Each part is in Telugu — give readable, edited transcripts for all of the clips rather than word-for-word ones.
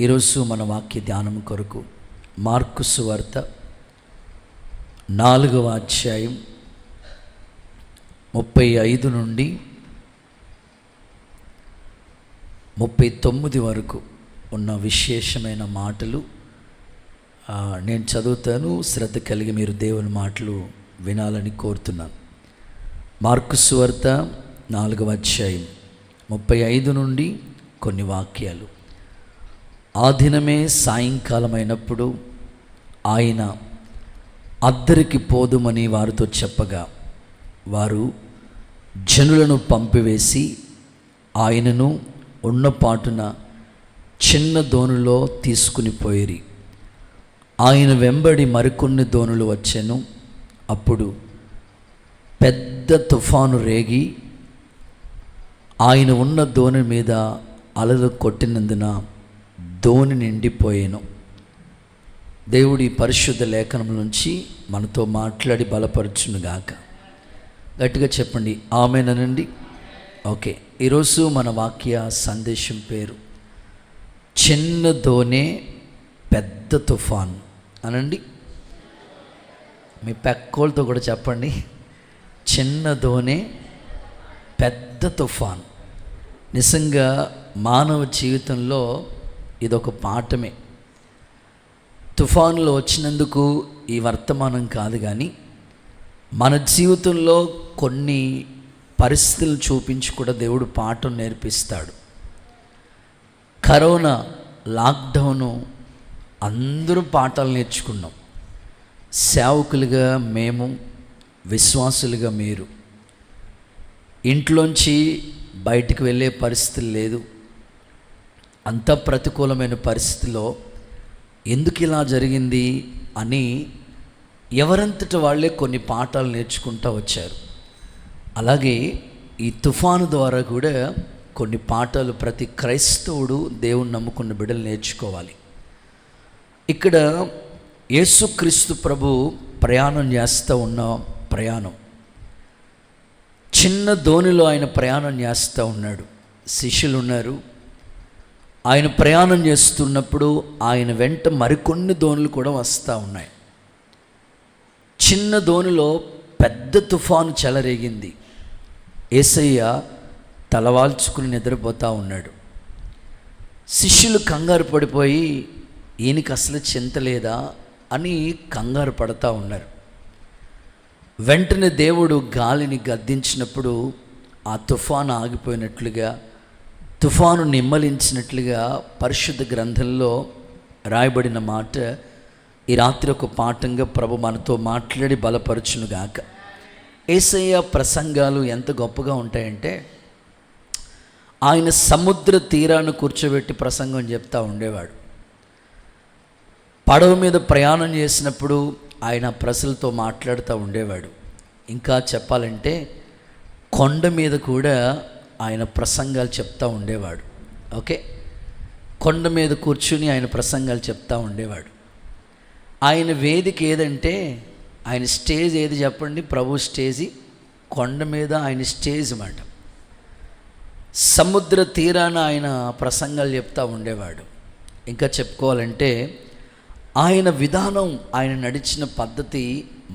ఈరోజు మన వాక్య ధ్యానం కొరకు మార్కు సువార్త 4వ అధ్యాయం 35 నుండి 39 వరకు ఉన్న విశేషమైన మాటలు నేను చదువుతాను. శ్రద్ధ కలిగి మీరు దేవుని మాటలు వినాలని కోరుతున్నాను. మార్కు సువార్త 4వ అధ్యాయం 35 నుండి కొన్ని వాక్యాలు. ఆ దినమే సాయంకాలం అయినప్పుడు ఆయన అద్దరికి పోదుమని వారితో చెప్పగా వారు జనులను పంపివేసి ఆయనను ఉన్నపాటున చిన్న దోణిలో తీసుకుని పోయిరి. ఆయన వెంబడి మరికొన్ని దోణులు వచ్చెను. అప్పుడు పెద్ద తుఫాను రేగి ఆయన ఉన్న దోణి మీద అలలు కొట్టినందున దోణి నిండిపోయాను. దేవుడి పరిశుద్ధ లేఖనం నుంచి మనతో మాట్లాడి బలపరచునుగాక. గట్టిగా చెప్పండి ఆమేనండి. ఓకే, ఈరోజు మన వాక్య సందేశం పేరు చిన్న దోణే పెద్ద తుఫాన్ అనండి. మీ పెక్కోళ్ళతో కూడా చెప్పండి, చిన్న దోణే పెద్ద తుఫాన్. నిజంగా మానవ జీవితంలో ఇదొక పాఠమే. తుఫానులో వచ్చినందుకు ఈ వర్తమానం కాదు, కానీ మన జీవితంలో కొన్ని పరిస్థితులు చూపించి కూడా దేవుడు పాఠం నేర్పిస్తాడు. కరోనా లాక్డౌను అందరూ పాఠాలు నేర్చుకున్నాం. సేవకులుగా మేము, విశ్వాసులుగా మీరు. ఇంట్లోంచి బయటికి వెళ్ళే పరిస్థితి లేదు. అంత ప్రతికూలమైన పరిస్థితిలో ఎందుకు ఇలా జరిగింది అని ఎవరంతట వాళ్ళే కొన్ని పాఠాలు నేర్చుకుంటూ వచ్చారు. అలాగే ఈ తుఫాను ద్వారా కూడా కొన్ని పాఠాలు ప్రతి క్రైస్తవుడు దేవుని నమ్ముకున్న బిడ్డలు నేర్చుకోవాలి. ఇక్కడ యేసుక్రీస్తు ప్రభు ప్రయాణం చేస్తూ ఉన్న ప్రయాణం, చిన్న దోణిలో ఆయన ప్రయాణం చేస్తూ ఉన్నాడు. శిష్యులు ఉన్నారు. ఆయన ప్రయాణం చేస్తున్నప్పుడు ఆయన వెంట మరికొన్ని దోణులు కూడా వస్తూ ఉన్నాయి. చిన్న దోణిలో పెద్ద తుఫాను చెలరేగింది. యేసయ్య తలవాల్చుకుని నిద్రపోతూ ఉన్నాడు. శిష్యులు కంగారు పడిపోయి ఈయనకి అసలు చింత లేదా అని కంగారు పడతా ఉన్నారు. వెంటనే దేవుడు గాలిని గద్దించినప్పుడు ఆ తుఫాను ఆగిపోయినట్లుగా, తుఫాను నిమ్మలించినట్లుగా పరిశుద్ధ గ్రంథంలో రాయబడిన మాట ఈ రాత్రి ఒక పాఠంగా ప్రభు మనతో మాట్లాడి బలపరచునుగాక. యేసయ్య ప్రసంగాలు ఎంత గొప్పగా ఉంటాయంటే, ఆయన సముద్ర తీరాన్ని కూర్చోబెట్టి ప్రసంగం చెప్తూ ఉండేవాడు. పడవ మీద ప్రయాణం చేసినప్పుడు ఆయన ప్రజలతో మాట్లాడుతూ ఉండేవాడు. ఇంకా చెప్పాలంటే కొండ మీద కూడా ఆయన ప్రసంగాలు చెప్తూ ఉండేవాడు. ఓకే, కొండ మీద కూర్చుని ఆయన ప్రసంగాలు చెప్తూ ఉండేవాడు. ఆయన వేదిక ఏదంటే, ఆయన స్టేజ్ ఏది చెప్పండి? ప్రభు స్టేజి కొండ మీద ఆయన స్టేజ్ మాట. సముద్ర తీరాన ఆయన ప్రసంగాలు చెప్తూ ఉండేవాడు. ఇంకా చెప్పుకోవాలంటే ఆయన విధానం, ఆయన నడిచిన పద్ధతి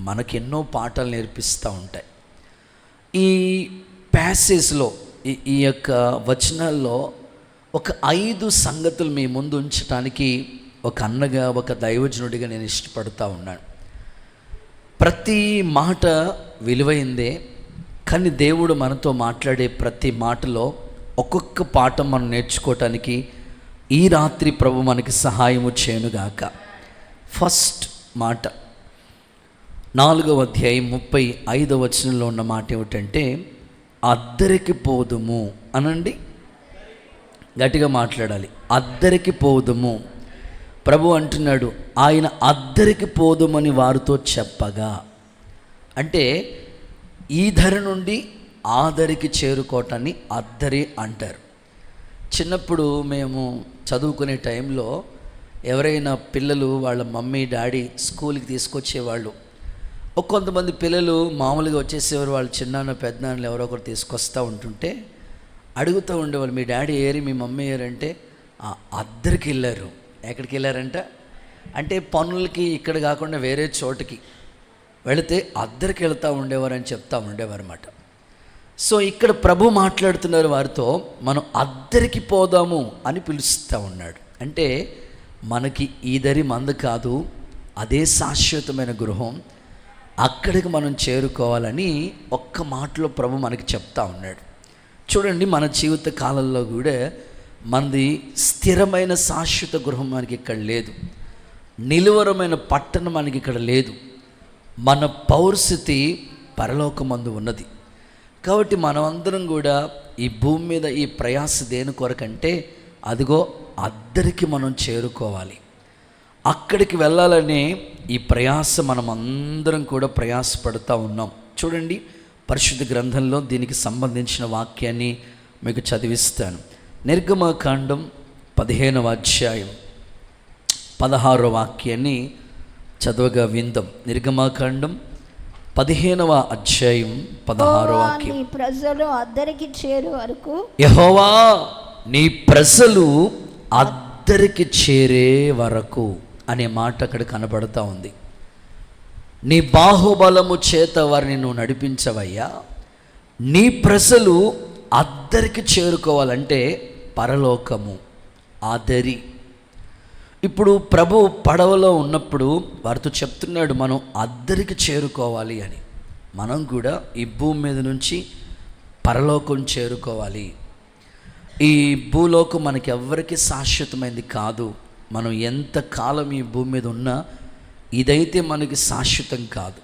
మనకెన్నో పాఠాలు నేర్పిస్తూ ఉంటాయి. ఈ ప్యాసేజ్లో ఈ యొక్క వచనాల్లో ఒక 5 సంగతులు మీ ముందు ఉంచడానికి ఒక అన్నగా, ఒక దైవజనుడిగా నేను ఇష్టపడుతూ ఉన్నాను. ప్రతి మాట విలువైందే, కానీ దేవుడు మనతో మాట్లాడే ప్రతి మాటలో ఒక్కొక్క పాఠం మనం నేర్చుకోవటానికి ఈ రాత్రి ప్రభు మనకి సహాయము చేయనుగాక. ఫస్ట్ మాట 4వ అధ్యాయం 35వ వచనంలో ఉన్న మాట ఏమిటంటే, అద్దరికి పోదుము అనండి. గట్టిగా మాట్లాడాలి. అద్దరికి పోదుము. ప్రభు అంటున్నాడు, ఆయన అద్దరికి పోదుమని వారితో చెప్పగా. అంటే ఈ ధర నుండి ఆ ధరికి చేరుకోవటాన్ని అద్దరి అంటారు. చిన్నప్పుడు మేము చదువుకునే టైంలో ఎవరైనా పిల్లలు వాళ్ళ మమ్మీ డాడీ స్కూల్కి తీసుకొచ్చేవాళ్ళు. కొంతమంది పిల్లలు మామూలుగా వచ్చేసేవారు, వాళ్ళు చిన్నాన్న పెద్దనాన్నలు ఎవరో ఒకరు తీసుకొస్తూ ఉంటుంటే అడుగుతూ ఉండేవాళ్ళు, మీ డాడీ ఏరి, మీ మమ్మీ ఏరంటే అద్దరికి వెళ్ళారు. ఎక్కడికి వెళ్ళారంట అంటే పనులకి ఇక్కడ కాకుండా వేరే చోటుకి వెళితే అద్దరికి వెళ్తూ ఉండేవారు అని చెప్తా ఉండేవారు అన్నమాట. సో ఇక్కడ ప్రభు మాట్లాడుతున్నారు వారితో, మనం అద్దరికి పోదాము అని పిలుస్తూ ఉన్నాడు. అంటే మనకి ఈ దరి మంద కాదు, అదే శాశ్వతమైన గృహం, అక్కడికి మనం చేరుకోవాలని ఒక్క మాటలో ప్రభు మనకి చెప్తా ఉన్నాడు. చూడండి, మన జీవిత కాలంలో కూడా మనది స్థిరమైన శాశ్వత గృహం మనకి ఇక్కడ లేదు, నిలువరమైన పట్టణం మనకి ఇక్కడ లేదు. మన పౌరస్థితి పరలోకమందు ఉన్నది. కాబట్టి మనమందరం కూడా ఈ భూమి మీద ఈ ప్రయాస దేని కొరకంటే అదిగో అద్దరికి మనం చేరుకోవాలి. అక్కడికి వెళ్ళాలనే ఈ ప్రయాస మనం అందరం కూడా ప్రయాసపడుతూ ఉన్నాం. చూడండి, పరిశుద్ధ గ్రంథంలో దీనికి సంబంధించిన వాక్యాన్ని మీకు చదివిస్తాను. నిర్గమకాండం 15వ అధ్యాయం 16వ వాక్యాన్ని చదవగా విందాం. నిర్గమకాండం 15వ అధ్యాయం 16వ వాక్యం. ప్రజలు అద్దరికి చేరు వరకు, యెహోవా నీ ప్రజలు అద్దరికి చేరే వరకు అనే మాట అక్కడ కనబడతా ఉంది. నీ బాహుబలము చేత వారిని నువ్వు నడిపించవయ్యా. నీ ప్రజలు అద్దరికి చేరుకోవాలంటే పరలోకము, ఆదరి. ఇప్పుడు ప్రభు పడవలో ఉన్నప్పుడు వారితో చెప్తున్నాడు, మనం అద్దరికి చేరుకోవాలి అని. మనం కూడా ఈ భూమి మీద నుంచి పరలోకం చేరుకోవాలి. ఈ భూలోకం మనకి ఎవ్వరికి శాశ్వతమైంది కాదు. మనం ఎంత కాలం ఈ భూమి మీద ఉన్నా ఇదైతే మనకి శాశ్వతం కాదు.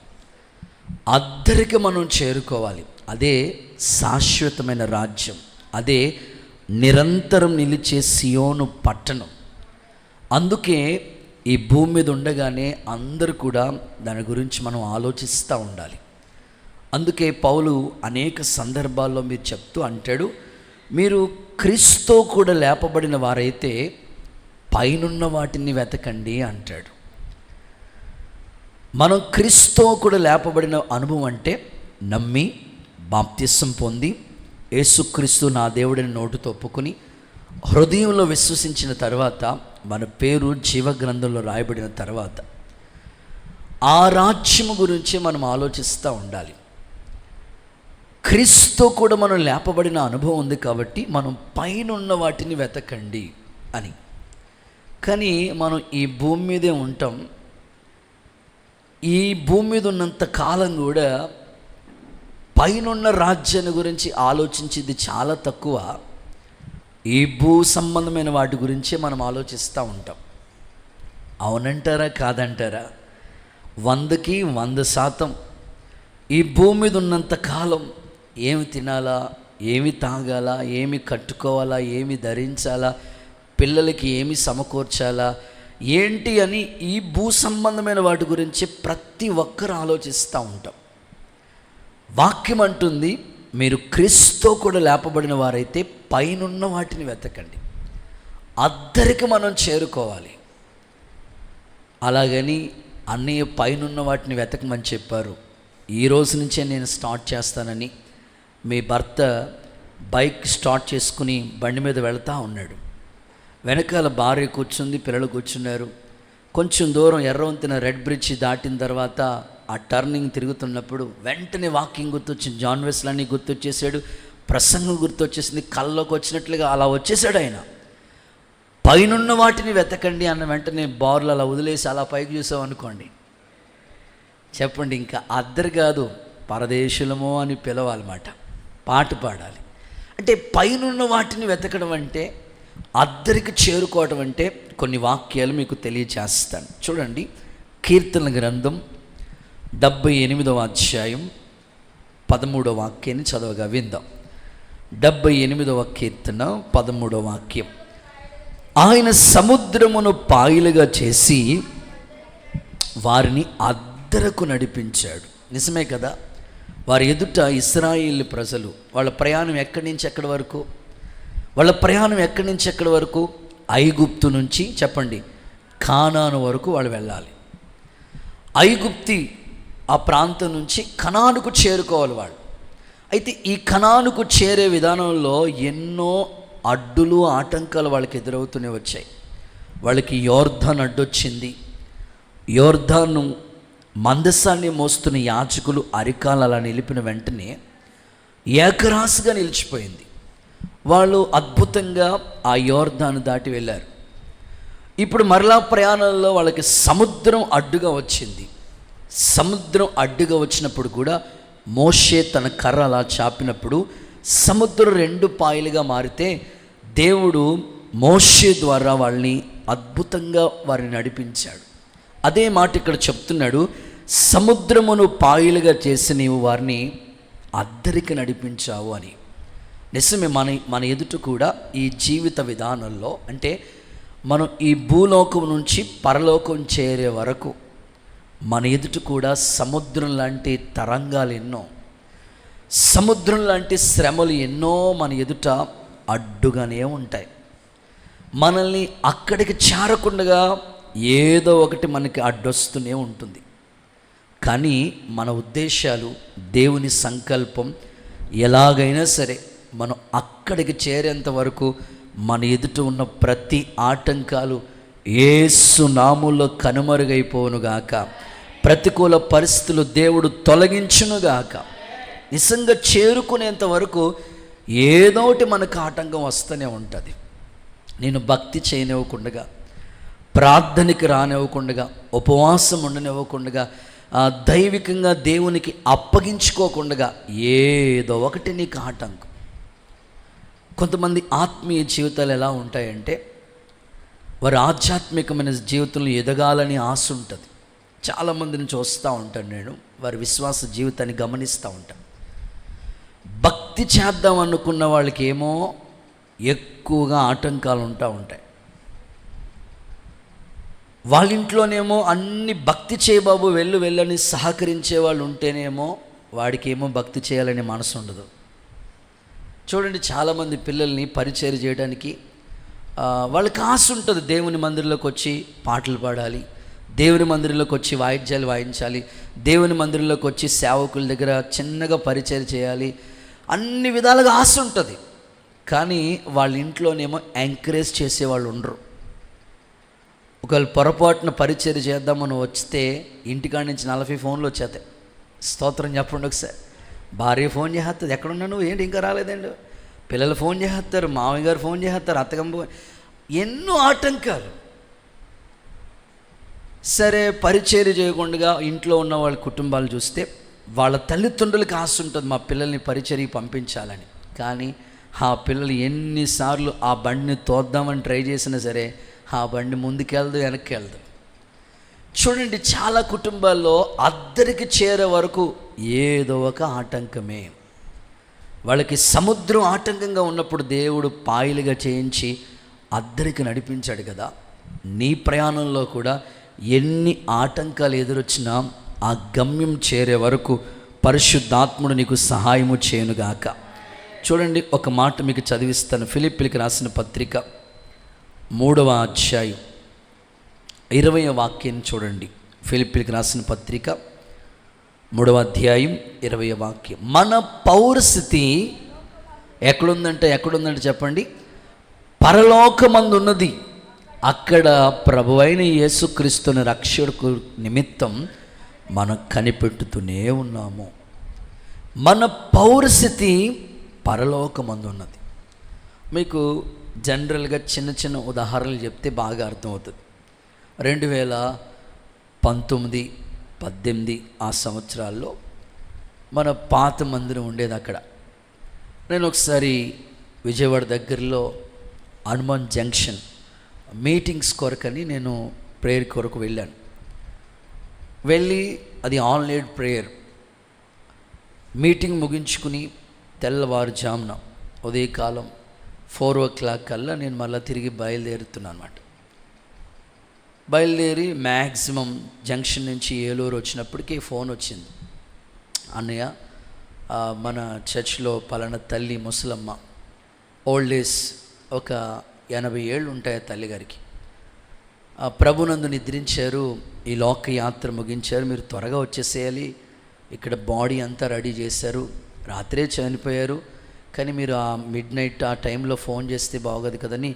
అద్దరికి మనం చేరుకోవాలి. అదే శాశ్వతమైన రాజ్యం, అదే నిరంతరం నిలిచే సియోను పట్టణం. అందుకే ఈ భూమి మీద ఉండగానే అందరూ కూడా దాని గురించి మనం ఆలోచిస్తూ ఉండాలి. అందుకే పౌలు అనేక సందర్భాల్లో మీరు చెప్తూ అంటాడు, మీరు క్రీస్తుతో కూడా లేపబడిన వారైతే పైనున్న వాటిని వెతకండి అంటాడు. మనం క్రీస్తుతో కూడా లేపబడిన అనుభవం అంటే నమ్మి బాప్తిసం పొంది యేసుక్రీస్తు నా దేవుడిని నోటితో ఒప్పుకొని హృదయంలో విశ్వసించిన తర్వాత మన పేరు జీవగ్రంథంలో రాయబడిన తర్వాత ఆ రాజ్యము గురించి మనం ఆలోచిస్తూ ఉండాలి. క్రీస్తుతో కూడా మనం లేపబడిన అనుభవం ఉంది కాబట్టి మనం పైనున్న వాటిని వెతకండి అని. కానీ మనం ఈ భూమి మీదే ఉంటాం. ఈ భూమి మీద ఉన్నంత కాలం కూడా పైనున్న రాజ్యాన్ని గురించి ఆలోచించేది చాలా తక్కువ. ఈ భూ సంబంధమైన వాటి గురించే మనం ఆలోచిస్తూ ఉంటాం. అవునంటారా కాదంటారా? 100కి 100%. ఈ భూమి మీద ఉన్నంత కాలం ఏమి తినాలా, ఏమి తాగాలా, ఏమి కట్టుకోవాలా, ఏమి ధరించాలా, పిల్లలకి ఏమి సమకూర్చాలా, ఏంటి అని ఈ భూ సంబంధమైన వాటి గురించి ప్రతి ఒక్కరు ఆలోచిస్తూ ఉంటాం. వాక్యం అంటుంది, మీరు క్రీస్తుతో కూడా లేపబడిన వారైతే పైనున్న వాటిని వెతకండి. అద్దరికి మనం చేరుకోవాలి. అలాగని అన్నయ్య పైనున్న వాటిని వెతకమని చెప్పారు, ఈ రోజు నుంచే నేను స్టార్ట్ చేస్తానని మీ భర్త బైక్ స్టార్ట్ చేసుకుని బండి మీద వెళ్తూ ఉన్నాడు. వెనకాల భార్య కూర్చుంది, పిల్లలు కూర్చున్నారు. కొంచెం దూరం ఎర్రవంతిన రెడ్ బ్రిడ్జ్ దాటిన తర్వాత ఆ టర్నింగ్ తిరుగుతున్నప్పుడు వెంటనే వాకింగ్ గుర్తొచ్చింది, జాన్ వెస్లీ గుర్తొచ్చేసాడు, ప్రసంగం గుర్తొచ్చేసింది, కళ్ళలోకి వచ్చినట్లుగా అలా వచ్చేసాడు ఆయన. పైనున్న వాటిని వెతకండి అన్న వెంటనే బార్లు అలా వదిలేసి అలా పైకి చూసాం అనుకోండి, చెప్పండి ఇంకా అద్దరు కాదు పరదేశులమో అని పిలవాలన్నమాట, పాట పాడాలి. అంటే పైనున్న వాటిని వెతకడం అంటే, అద్దరికి చేరుకోవడం అంటే కొన్ని వాక్యాలు మీకు తెలియచేస్తాను. చూడండి, కీర్తన గ్రంథం 78వ అధ్యాయం 13వ వాక్యాన్ని చదవగా విందాం. 78వ కీర్తన 13వ వాక్యం. ఆయన సముద్రమును పాయలుగా చేసి వారిని అద్దరకు నడిపించాడు. నిజమే కదా? వారి ఎదుట ఇశ్రాయేలు ప్రజలు, వాళ్ళ ప్రయాణం ఎక్కడి నుంచి ఎక్కడి వరకు? వాళ్ళ ప్రయాణం ఎక్కడి నుంచి ఎక్కడి వరకు? ఐగుప్తు నుంచి చెప్పండి కానాను వరకు వాళ్ళు వెళ్ళాలి. ఐగుప్తి ఆ ప్రాంతం నుంచి కనానుకు చేరుకోవాలి వాళ్ళు. అయితే ఈ కనానుకు చేరే విధానంలో ఎన్నో అడ్డులు ఆటంకాలు వాళ్ళకి ఎదురవుతూనే వచ్చాయి. వాళ్ళకి యోర్దాను అడ్డొచ్చింది. యోర్దాను మందసాన్ని మోస్తున్న యాజకులు అరికాలు అలా నిలిపిన వెంటనే ఏకరాశిగా నిలిచిపోయింది. వాళ్ళు అద్భుతంగా ఆ యోర్దాను దాటి వెళ్ళారు. ఇప్పుడు మరలా ప్రయాణంలో వాళ్ళకి సముద్రం అడ్డుగా వచ్చింది. సముద్రం అడ్డుగా వచ్చినప్పుడు కూడా మోషే తన కర్ర అలా చాపినప్పుడు సముద్రం 2 పాయలుగా మారితే దేవుడు మోషే ద్వారా వాళ్ళని అద్భుతంగా వారిని నడిపించాడు. అదే మాట ఇక్కడ చెప్తున్నాడు, సముద్రమును పాయలుగా చేసి నీవు వారిని అద్దరికి నడిపించావు అని. నిజమే, మన ఎదుట కూడా ఈ జీవిత విధానంలో, అంటే మనం ఈ భూలోకం నుంచి పరలోకం చేరే వరకు మన ఎదుట కూడా సముద్రం లాంటి తరంగాలు ఎన్నో, సముద్రం లాంటి శ్రమలు ఎన్నో మన ఎదుట అడ్డుగానే ఉంటాయి. మనల్ని అక్కడికి చేరకుండా ఏదో ఒకటి మనకి అడ్డొస్తూనే ఉంటుంది. కానీ మన ఉద్దేశాలు, దేవుని సంకల్పం ఎలాగైనా సరే మనం అక్కడికి చేరేంత వరకు మన ఎదుట ఉన్న ప్రతి ఆటంకాలు యేసు నామములో కనుమరుగైపోవునుగాక. ప్రతికూల పరిస్థితులు దేవుడు తొలగించునుగాక. నిజంగా చేరుకునేంత వరకు ఏదోటి మనకు ఆటంకం వస్తూనే ఉంటుంది. నేను భక్తి చేయనివ్వకుండగా, ప్రార్థనకి రానివ్వకుండగా, ఉపవాసం ఉండనివ్వకుండగా, దైవికంగా దేవునికి అప్పగించుకోకుండా ఏదో ఒకటి నీకు ఆటంకం. కొంతమంది ఆత్మీయ జీవితాలు ఎలా ఉంటాయంటే, వారి ఆధ్యాత్మికమైన జీవితంలో ఎదగాలని ఆశ ఉంటుంది. చాలామందిని చూస్తూ ఉంటాను నేను, వారి విశ్వాస జీవితాన్ని గమనిస్తూ ఉంటాను. భక్తి చేద్దాం అనుకున్న వాళ్ళకి ఏమో ఎక్కువగా ఆటంకాలు ఉంటాయి. వాళ్ళ ఇంట్లోనేమో అన్ని భక్తి చేయబాబు వెళ్ళని సహకరించే వాళ్ళు ఉంటేనేమో వాడికేమో భక్తి చేయాలనే మనసు ఉండదు. చూడండి, చాలామంది పిల్లల్ని పరిచయం చేయడానికి వాళ్ళకి ఆశ ఉంటుంది. దేవుని మందిరంలోకి వచ్చి పాటలు పాడాలి, దేవుని మందిరంలోకి వచ్చి వాయిద్యాలు వాయించాలి, దేవుని మందిరంలోకి వచ్చి సేవకుల దగ్గర చిన్నగా పరిచయం చేయాలి, అన్ని విధాలుగా ఆశ ఉంటుంది. కానీ వాళ్ళ ఇంట్లోనేమో ఎంకరేజ్ చేసేవాళ్ళు ఉండరు. ఒకవేళ పొరపాటున పరిచయం చేద్దామని వస్తే ఇంటికాడ నుంచి 40 ఫోన్లు వచ్చేస్తాయి. స్తోత్రం చెప్పండి ఒకసారి. భార్య ఫోన్ చేస్తుంది, ఎక్కడున్నాను, ఏంటి ఇంకా రాలేదండి. పిల్లలు ఫోన్ చేస్తారు, మామయ్య గారు ఫోన్ చేస్తారు, అత్తగమ్మ, ఎన్నో ఆటంకాలు. సరే, పరిచయం చేయకుండా ఇంట్లో ఉన్న వాళ్ళ కుటుంబాలు చూస్తే వాళ్ళ తల్లిదండ్రులకి ఆశ ఉంటుంది మా పిల్లల్ని పరిచర్యకి పంపించాలని. కానీ ఆ పిల్లలు ఎన్నిసార్లు ఆ బండిని తోద్దామని ట్రై చేసినా సరే ఆ బండి ముందుకెళ్దు, వెనక్కి వెళ్దు. చూడండి, చాలా కుటుంబాల్లో అద్దరికి చేరే వరకు ఏదో ఒక ఆటంకమే. వాళ్ళకి సముద్రం ఆటంకంగా ఉన్నప్పుడు దేవుడు పాయలుగా చేయించి అద్దరికి నడిపించాడు కదా. నీ ప్రయాణంలో కూడా ఎన్ని ఆటంకాలు ఎదురొచ్చినా ఆ గమ్యం చేరే వరకు పరిశుద్ధాత్ముడు నీకు సహాయము చేయనుగాక. చూడండి, ఒక మాట మీకు చదివిస్తాను. ఫిలిప్పీలకు రాసిన పత్రిక 3వ అధ్యాయం 20వ వాక్యం చూడండి. ఫిలిప్పీలకు రాసిన పత్రిక 3వ అధ్యాయం 20వ వాక్యం. మన పౌరస్థితి ఎక్కడుందంటే చెప్పండి, పరలోకమందు ఉన్నది. అక్కడ ప్రభువైన యేసుక్రీస్తుని రక్షకుడు నిమిత్తం మనం కనిపెట్టుతూనే ఉన్నాము. మన పౌరస్థితి పరలోకమందు ఉన్నది. మీకు జనరల్గా చిన్న ఉదాహరణలు చెప్తే బాగా అర్థమవుతుంది. 2019, 18 ఆ సంవత్సరాల్లో మన పాత మందిరం ఉండేది అక్కడ. నేను ఒకసారి విజయవాడ దగ్గరలో హనుమాన్ జంక్షన్ మీటింగ్స్ కొరకని నేను ప్రేయర్ కొరకు వెళ్ళి అది ఆన్లైన్ ప్రేయర్ మీటింగ్ ముగించుకుని తెల్లవారుజామున ఉదయకాలం 4 o'clock కల్లా నేను మళ్ళీ తిరిగి బయలుదేరుతున్నాను అన్నమాట. బయలుదేరి మ్యాక్సిమం జంక్షన్ నుంచి ఏలూరు వచ్చినప్పటికీ ఫోన్ వచ్చింది, అన్నయ్య మన చర్చ్లో పలానా తల్లి ముసలమ్మ, ఓల్డ్ ఏజ్, ఒక 80 ఏళ్ళు ఉంటాయి ఆ తల్లిగారికి, ప్రభునందు నిద్రించారు, ఈ లోక యాత్ర ముగించారు, మీరు త్వరగా వచ్చేసేయాలి, ఇక్కడ బాడీ అంతా రెడీ చేశారు, రాత్రే చనిపోయారు, కానీ మీరు ఆ మిడ్ నైట్ ఆ టైంలో ఫోన్ చేస్తే బాగోదు కదని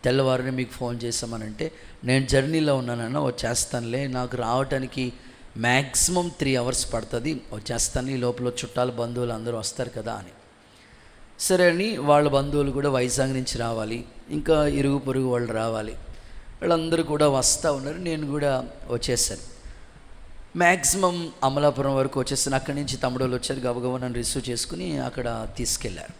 తెల్లవారునే మీకు ఫోన్ చేసామనంటే, నేను జర్నీలో ఉన్నానన్న వచ్చేస్తానులే, నాకు రావడానికి మ్యాక్సిమం 3 అవర్స్ పడుతుంది, వచ్చేస్తాను, ఈ లోపల చుట్టాలు బంధువులు అందరూ వస్తారు కదా అని. సరే అని వాళ్ళ బంధువులు కూడా వైజాగ్ నుంచి రావాలి, ఇంకా ఇరుగు పొరుగు వాళ్ళు రావాలి, వాళ్ళందరూ కూడా వస్తూ ఉన్నారు. నేను కూడా వచ్చేసాను. మ్యాక్సిమం అమలాపురం వరకు వచ్చేసాను. అక్కడి నుంచి తమ్ముడు వాళ్ళు వచ్చారు, గబగబా నన్ను రిసీవ్ చేసుకుని అక్కడ తీసుకెళ్లారు.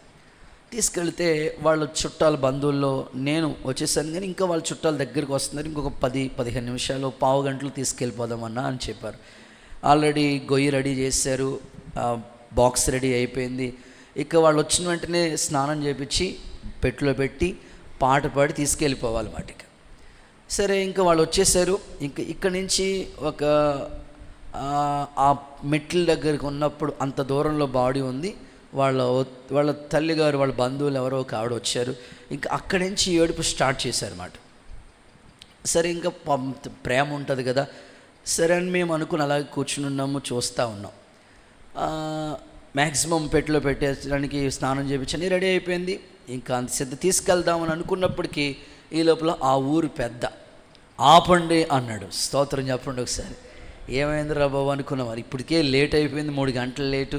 తీసుకెళ్తే వాళ్ళ చుట్టాల బంధువుల్లో నేను వచ్చేసాను, కానీ ఇంకా వాళ్ళ చుట్టాల దగ్గరికి వస్తున్నారు. ఇంకొక 10-15 నిమిషాలు, పావు గంటలు తీసుకెళ్ళిపోదామన్నా అని చెప్పారు. ఆల్రెడీ గొయ్యి రెడీ చేశారు, బాక్స్ రెడీ అయిపోయింది. ఇక వాళ్ళు వచ్చిన వెంటనే స్నానం చేపించి పెట్టులో పెట్టి పాట పాడి తీసుకెళ్ళిపోవాలి వాటికి. సరే ఇంకా వాళ్ళు వచ్చేసారు. ఇంకా ఇక్కడి నుంచి ఒక ఆ మెట్ల దగ్గరికి ఉన్నప్పుడు అంత దూరంలో బాడీ ఉంది. వాళ్ళ తల్లిగారు, వాళ్ళ బంధువులు ఎవరో ఒక ఆవిడ వచ్చారు. ఇంకా అక్కడి నుంచి ఏడుపు స్టార్ట్ చేశారన్నమాట. సరే ఇంకా ప్రేమ ఉంటుంది కదా, సరే అని మేము అనుకుని అలాగే కూర్చుని ఉన్నాము, చూస్తూ ఉన్నాం. మ్యాక్సిమం పెట్టులో పెట్టేయడానికి స్నానం చేయించని రెడీ అయిపోయింది. ఇంకా అంత సిద్ధ తీసుకెళ్దామని అనుకున్నప్పటికీ ఈ లోపల ఆ ఊరు పెద్ద ఆపండి అన్నాడు. స్తోత్రం చెప్పండి ఒకసారి. ఏమైంది రా బాబు అనుకున్నాం. మరి ఇప్పటికే లేట్ అయిపోయింది, 3 గంటలు లేటు,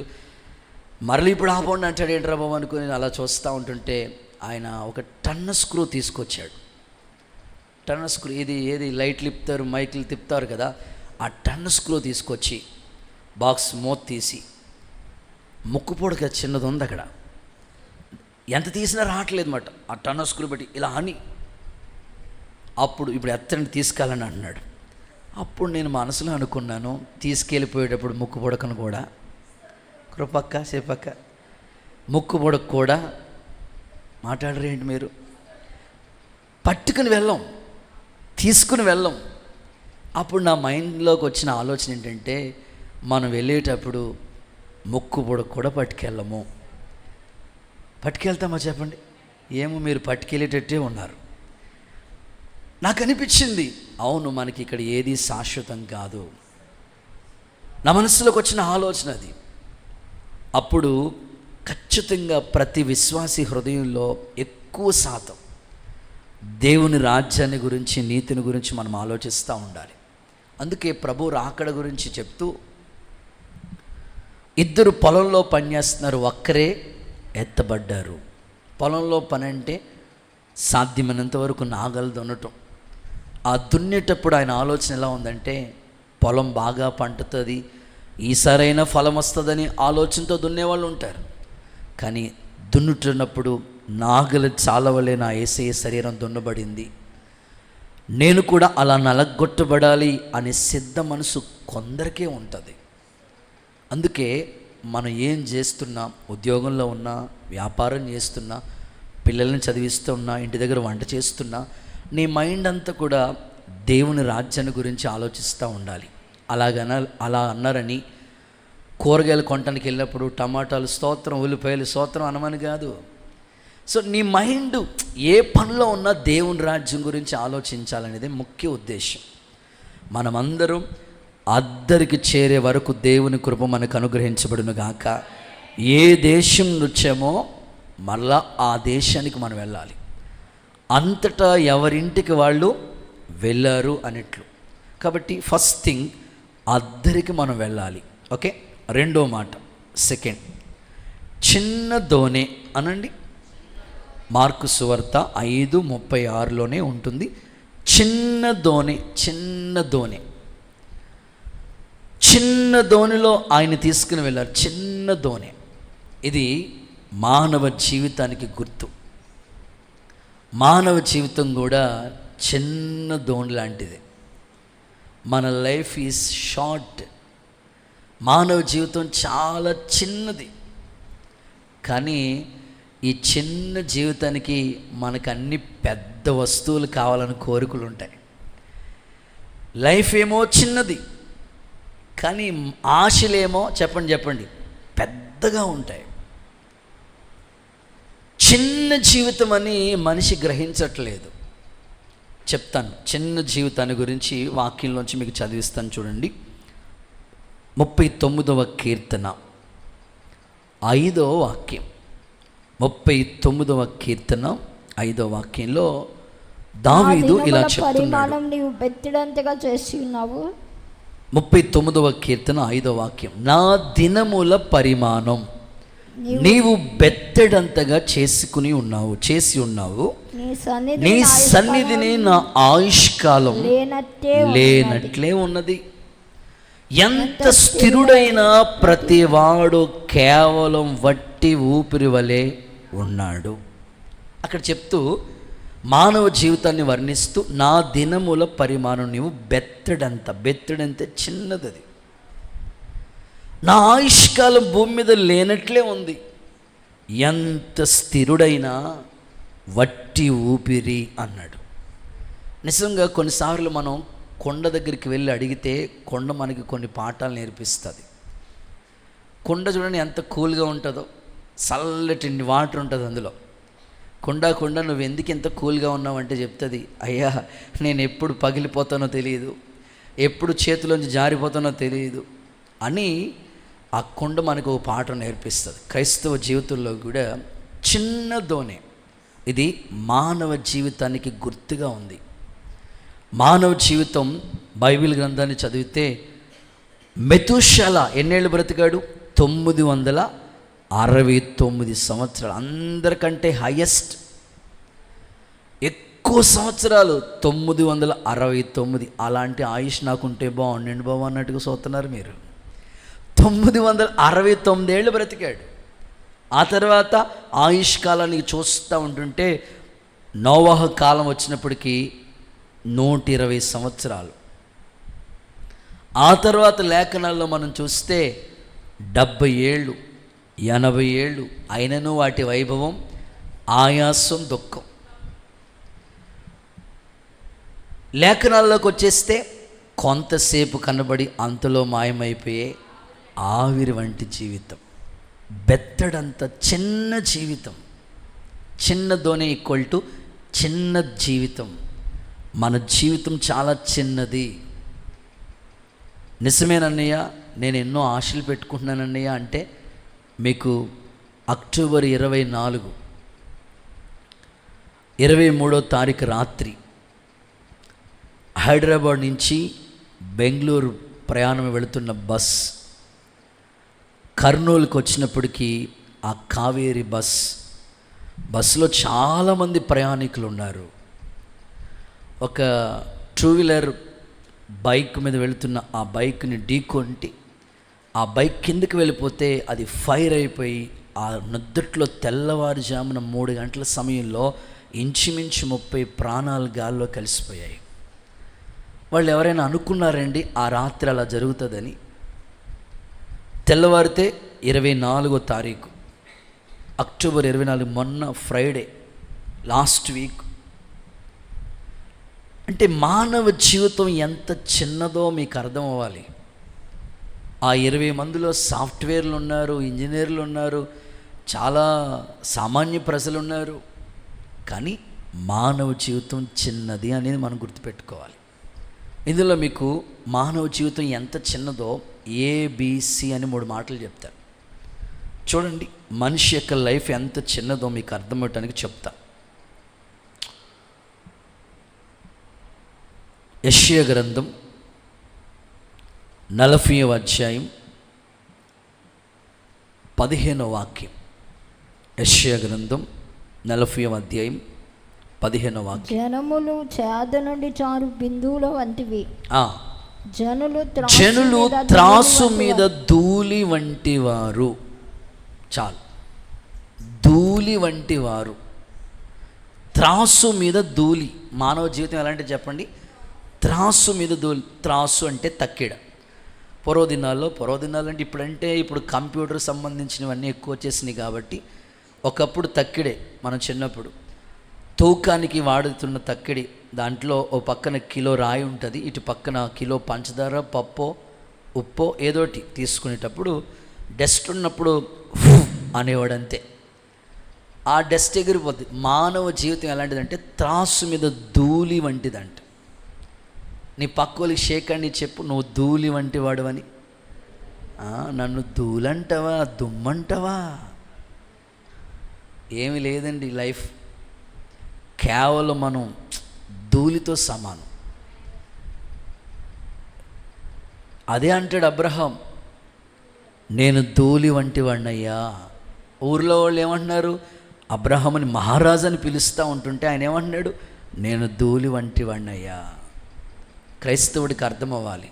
మరలి ఇప్పుడు ఆపండి అంటాడు ఏంట్రా బాబు అనుకుని అలా చూస్తూ ఉంటుంటే ఆయన ఒక టన్న స్క్రూ తీసుకొచ్చాడు. టన్న స్క్రూ, ఏది లైట్లు తిప్పుతారు, మైకులు తిప్పుతారు కదా, ఆ టన్న స్క్రూ తీసుకొచ్చి బాక్స్ మూత తీసి, ముక్కు పొడక చిన్నది ఉంది అక్కడ, ఎంత తీసినా రావట్లేదు అన్నమాట. ఆ టన్న స్క్రూ పెట్టి ఇలా అని అప్పుడు ఇప్పుడు ఎత్తని తీసుకెళ్ళని అన్నాడు. అప్పుడు నేను మనసులో అనుకున్నాను, తీసుకెళ్ళిపోయేటప్పుడు ముక్కు పొడకను కూడా, కృపక్క సేపక్క, ముక్కు పొడక కూడా మాట్లాడరేంటి మీరు, పట్టుకుని వెళ్ళం, తీసుకుని వెళ్ళం. అప్పుడు నా మైండ్లోకి వచ్చిన ఆలోచన ఏంటంటే, మనం వెళ్ళేటప్పుడు ముక్కు పొడక కూడా పట్టుకెళ్ళము. పట్టుకెళ్తామా చెప్పండి? ఏమో మీరు పట్టుకెళ్ళేటట్టే ఉన్నారు. నాకు అనిపించింది, అవును మనకి ఇక్కడ ఏది శాశ్వతం కాదు. నా మనసులోకి వచ్చిన ఆలోచన అది. అప్పుడు ఖచ్చితంగా ప్రతి విశ్వాసి హృదయంలో ఎక్కువ శాతం దేవుని రాజ్యాన్ని గురించి, నీతిని గురించి మనం ఆలోచిస్తూ ఉండాలి. అందుకే ప్రభు రాకడ గురించి చెప్తూ, 2 పొలంలో పనిచేస్తున్నారు, ఒక్కరే ఎత్తబడ్డారు. పొలంలో పని అంటే సాధ్యమైనంత వరకు నాగలు దున్నటం. ఆ దున్నేటప్పుడు ఆయన ఆలోచన ఎలా ఉందంటే, పొలం బాగా పండుతుంది, ఈసారైనా ఫలం వస్తుందని ఆలోచనతో దున్నేవాళ్ళు ఉంటారు. కానీ దున్నుతున్నప్పుడు నాగలు చాలవలే నా యేసయ్య శరీరం దున్నబడింది, నేను కూడా అలా నలగొట్టబడాలి అనే సిద్ధ మనసు కొందరికే ఉంటుంది. అందుకే మనం ఏం చేస్తున్నా, ఉద్యోగంలో ఉన్నా, వ్యాపారం చేస్తున్నా, పిల్లల్ని చదివిస్తున్నా, ఇంటి దగ్గర వంట చేస్తున్నా, నీ మైండ్ అంతా కూడా దేవుని రాజ్యాన్ని గురించి ఆలోచిస్తూ ఉండాలి. అలా అన్నారని కూరగాయలు కొనడానికి వెళ్ళినప్పుడు టమాటాలు స్తోత్రం, ఉల్లిపాయలు స్తోత్రం అనమని కాదు. సో నీ మైండ్ ఏ పనిలో ఉన్నా దేవుని రాజ్యం గురించి ఆలోచించాలనేది ముఖ్య ఉద్దేశం. మనమందరం అద్దరికి చేరే వరకు దేవుని కృప మనకు అనుగ్రహించబడును గాక. ఏ దేశం వచ్చామో మళ్ళా ఆ దేశానికి మనం వెళ్ళాలి. అంతటా ఎవరింటికి వాళ్ళు వెళ్ళారు అన్నట్లు. కాబట్టి ఫస్ట్ థింగ్ అద్దరికి మనం వెళ్ళాలి. ఓకే, రెండో మాట, సెకండ్, చిన్న దోణె అనండి. మార్కు సువార్త 5:36లోనే ఉంటుంది. చిన్న దోణె, చిన్న దోణె, చిన్న దోణిలో ఆయన తీసుకుని వెళ్ళారు. చిన్న దోణె, ఇది మానవ జీవితానికి గుర్తు. మానవ జీవితం కూడా చిన్న దోణి లాంటిది. మన లైఫ్ ఈజ్ షార్ట్. మానవ జీవితం చాలా చిన్నది. కానీ ఈ చిన్న జీవితానికి మనకు అన్ని పెద్ద వస్తువులు కావాలని కోరికలు ఉంటాయి. లైఫ్ ఏమో చిన్నది, కానీ ఆశలేమో చెప్పండి పెద్దగా ఉంటాయి. చిన్న జీవితం అని మనిషి గ్రహించట్లేదు. చెప్తాను చిన్న జీవితాన్ని గురించి, వాక్యంలోంచి మీకు చదివిస్తాను చూడండి. 39వ కీర్తన 5వ వాక్యం. 39వ కీర్తన 5వ వాక్యంలో దావీదు ఇలా చెప్తున్నాడు. పరిమాణం నీవు బెత్తడంతగా చేసి ఉన్నావు. 39వ కీర్తన 5వ వాక్యం, నా దినముల పరిమాణం నీవు బెత్తడంతగా చేసి ఉన్నావు. నీ సన్నిధిని నా ఆయుష్కాలం లేనట్లే ఉన్నది. ఎంత స్థిరుడైన ప్రతివాడు కేవలం వట్టి ఊపిరి వలె ఉన్నాడు. అక్కడ చెప్తూ మానవ జీవితాన్ని వర్ణిస్తూ నా దినముల పరిమాణం నీవు బెత్తడంతే చిన్నది, అది నా ఆయుష్కాలం భూమి మీద లేనట్లే ఉంది. ఎంత స్థిరుడైనా వట్టి ఊపిరి అన్నాడు. నిజంగా కొన్నిసార్లు మనం కొండ దగ్గరికి వెళ్ళి అడిగితే కొండ మనకి కొన్ని పాఠాలు నేర్పిస్తుంది. కొండ చూడండి ఎంత కూల్గా ఉంటుందో, చల్లటి వాటర్ ఉంటుంది అందులో. కొండ నువ్వు ఎందుకు ఎంత కూల్గా ఉన్నావంటే చెప్తుంది, అయ్యా నేను ఎప్పుడు పగిలిపోతానో తెలియదు, ఎప్పుడు చేతిలోంచి జారిపోతానో తెలియదు అని ఆ కొండ మనకు ఒక పాఠం నేర్పిస్తుంది. క్రైస్తవ జీవితంలో కూడా చిన్న దోణి ఇది మానవ జీవితానికి గుర్తుగా ఉంది. మానవ జీవితం బైబిల్ గ్రంథాన్ని చదివితే మెతుషల ఎన్నేళ్ళు బ్రతికాడు? 969 సంవత్సరాలు. అందరికంటే హైయెస్ట్ ఎక్కువ సంవత్సరాలు 969. అలాంటి ఆయుష్ నాకుంటే బాగుండండి బాబు అన్నట్టుగా చూస్తున్నారు మీరు. 969 ఏళ్ళు బ్రతికాడు. ఆ తర్వాత ఆయుష్ కాలాన్ని చూస్తూ ఉంటుంటే నోవాహు కాలం వచ్చినప్పటికీ 120 సంవత్సరాలు. ఆ తర్వాత లేఖనాల్లో మనం చూస్తే 70 ఏళ్ళు 80 ఏళ్ళు అయినను వాటి వైభవం ఆయాసం దుఃఖం. లేఖనాల్లోకి వచ్చేస్తే కొంతసేపు కనబడి అంతలో మాయమైపోయే ఆవిరి వంటి జీవితం, బెత్తడంత చిన్న జీవితం. చిన్నదోనే ఈక్వల్ టు చిన్న జీవితం. మన జీవితం చాలా చిన్నది. నిజమేనన్నయ్య, నేను ఎన్నో ఆశలు పెట్టుకుంటున్నానన్నయ్య అంటే మీకు అక్టోబర్ 24, 23వ తారీఖు రాత్రి హైదరాబాద్ నుంచి బెంగళూరు ప్రయాణం వెళుతున్న కర్నూలుకి వచ్చినప్పటికీ ఆ కావేరి బస్సులో చాలామంది ప్రయాణికులు ఉన్నారు. ఒక 2 వీలర్ బైక్ మీద వెళుతున్న ఆ బైక్ని ఢీకొంటి ఆ బైక్ కిందకి వెళ్ళిపోతే అది ఫైర్ అయిపోయి ఆ నిద్దట్లో తెల్లవారుజామున 3 గంటల సమయంలో ఇంచుమించు 30 ప్రాణాలు గాల్లో కలిసిపోయాయి. వాళ్ళు ఎవరైనా అనుకున్నారండి ఆ రాత్రి అలా జరుగుతుందని? తెల్లవారితే 24వ తారీఖు అక్టోబర్ 24, మొన్న ఫ్రైడే, లాస్ట్ వీక్. అంటే మానవ జీవితం ఎంత చిన్నదో మీకు అర్థం అవ్వాలి. ఆ 20 మందిలో సాఫ్ట్వేర్లు ఉన్నారు, ఇంజనీర్లు ఉన్నారు, చాలా సామాన్య ప్రజలు ఉన్నారు. కానీ మానవ జీవితం చిన్నది అనేది మనం గుర్తుపెట్టుకోవాలి. ఇందులో మీకు మానవ జీవితం ఎంత చిన్నదో ABC అని 3 మాటలు చెప్తారు. చూడండి, మనిషి యొక్క లైఫ్ ఎంత చిన్నదో మీకు అర్థమవటానికి చెప్తా. యెషయా గ్రంథం 40వ అధ్యాయం 15వ వాక్యం. యెషయా గ్రంథం 40వ అధ్యాయం 15వ వాక్యం. జనములు చేద నుండి చారు బిందువుల వంటివి. జనులు త్రాసు మీద ధూళి వంటి వారు. చాలు, ధూళి వంటి వారు. త్రాసు మీద ధూళి. మానవ జీవితం ఎలాంటి చెప్పండి? త్రాసు మీద ధూళి. త్రాసు అంటే తక్కిడ. పూర్వదినాల్లో అంటే ఇప్పుడు కంప్యూటర్ సంబంధించినవన్నీ ఎక్కువ వచ్చేసినాయి కాబట్టి ఒకప్పుడు తక్కిడే. మనం చిన్నప్పుడు తూకానికి వాడుతున్న తక్కిడి, దాంట్లో ఓ పక్కన కిలో రాయి ఉంటుంది, ఇటు పక్కన కిలో పంచదార, పప్పో ఉప్పో ఏదోటి తీసుకునేటప్పుడు డస్ట్ ఉన్నప్పుడు అనేవాడంతే, ఆ డస్ట్ ఎగిరిపోద్ది. మానవ జీవితం ఎలాంటిదంటే త్రాసు మీద ధూళి వంటిదంట. నీ పక్కోలికి షేక్ అని చెప్పు, నువ్వు ధూళి వంటి వాడు అని. నన్ను ధూళంటావా, దుమ్మంటావా? ఏమి లేదండి లైఫ్. కేవలం మనం ధూళితో సమానం. అదే అంటాడు అబ్రహాం, నేను ధూళి వంటి వాడినయ్యా. ఊర్లో వాళ్ళు ఏమంటున్నారు, అబ్రహాముని మహారాజు అని పిలుస్తూ ఉంటుంటే ఆయన ఏమంటున్నాడు, నేను ధూళి వంటి వాడినయ్యా. క్రైస్తవుడికి అర్థం అవ్వాలి,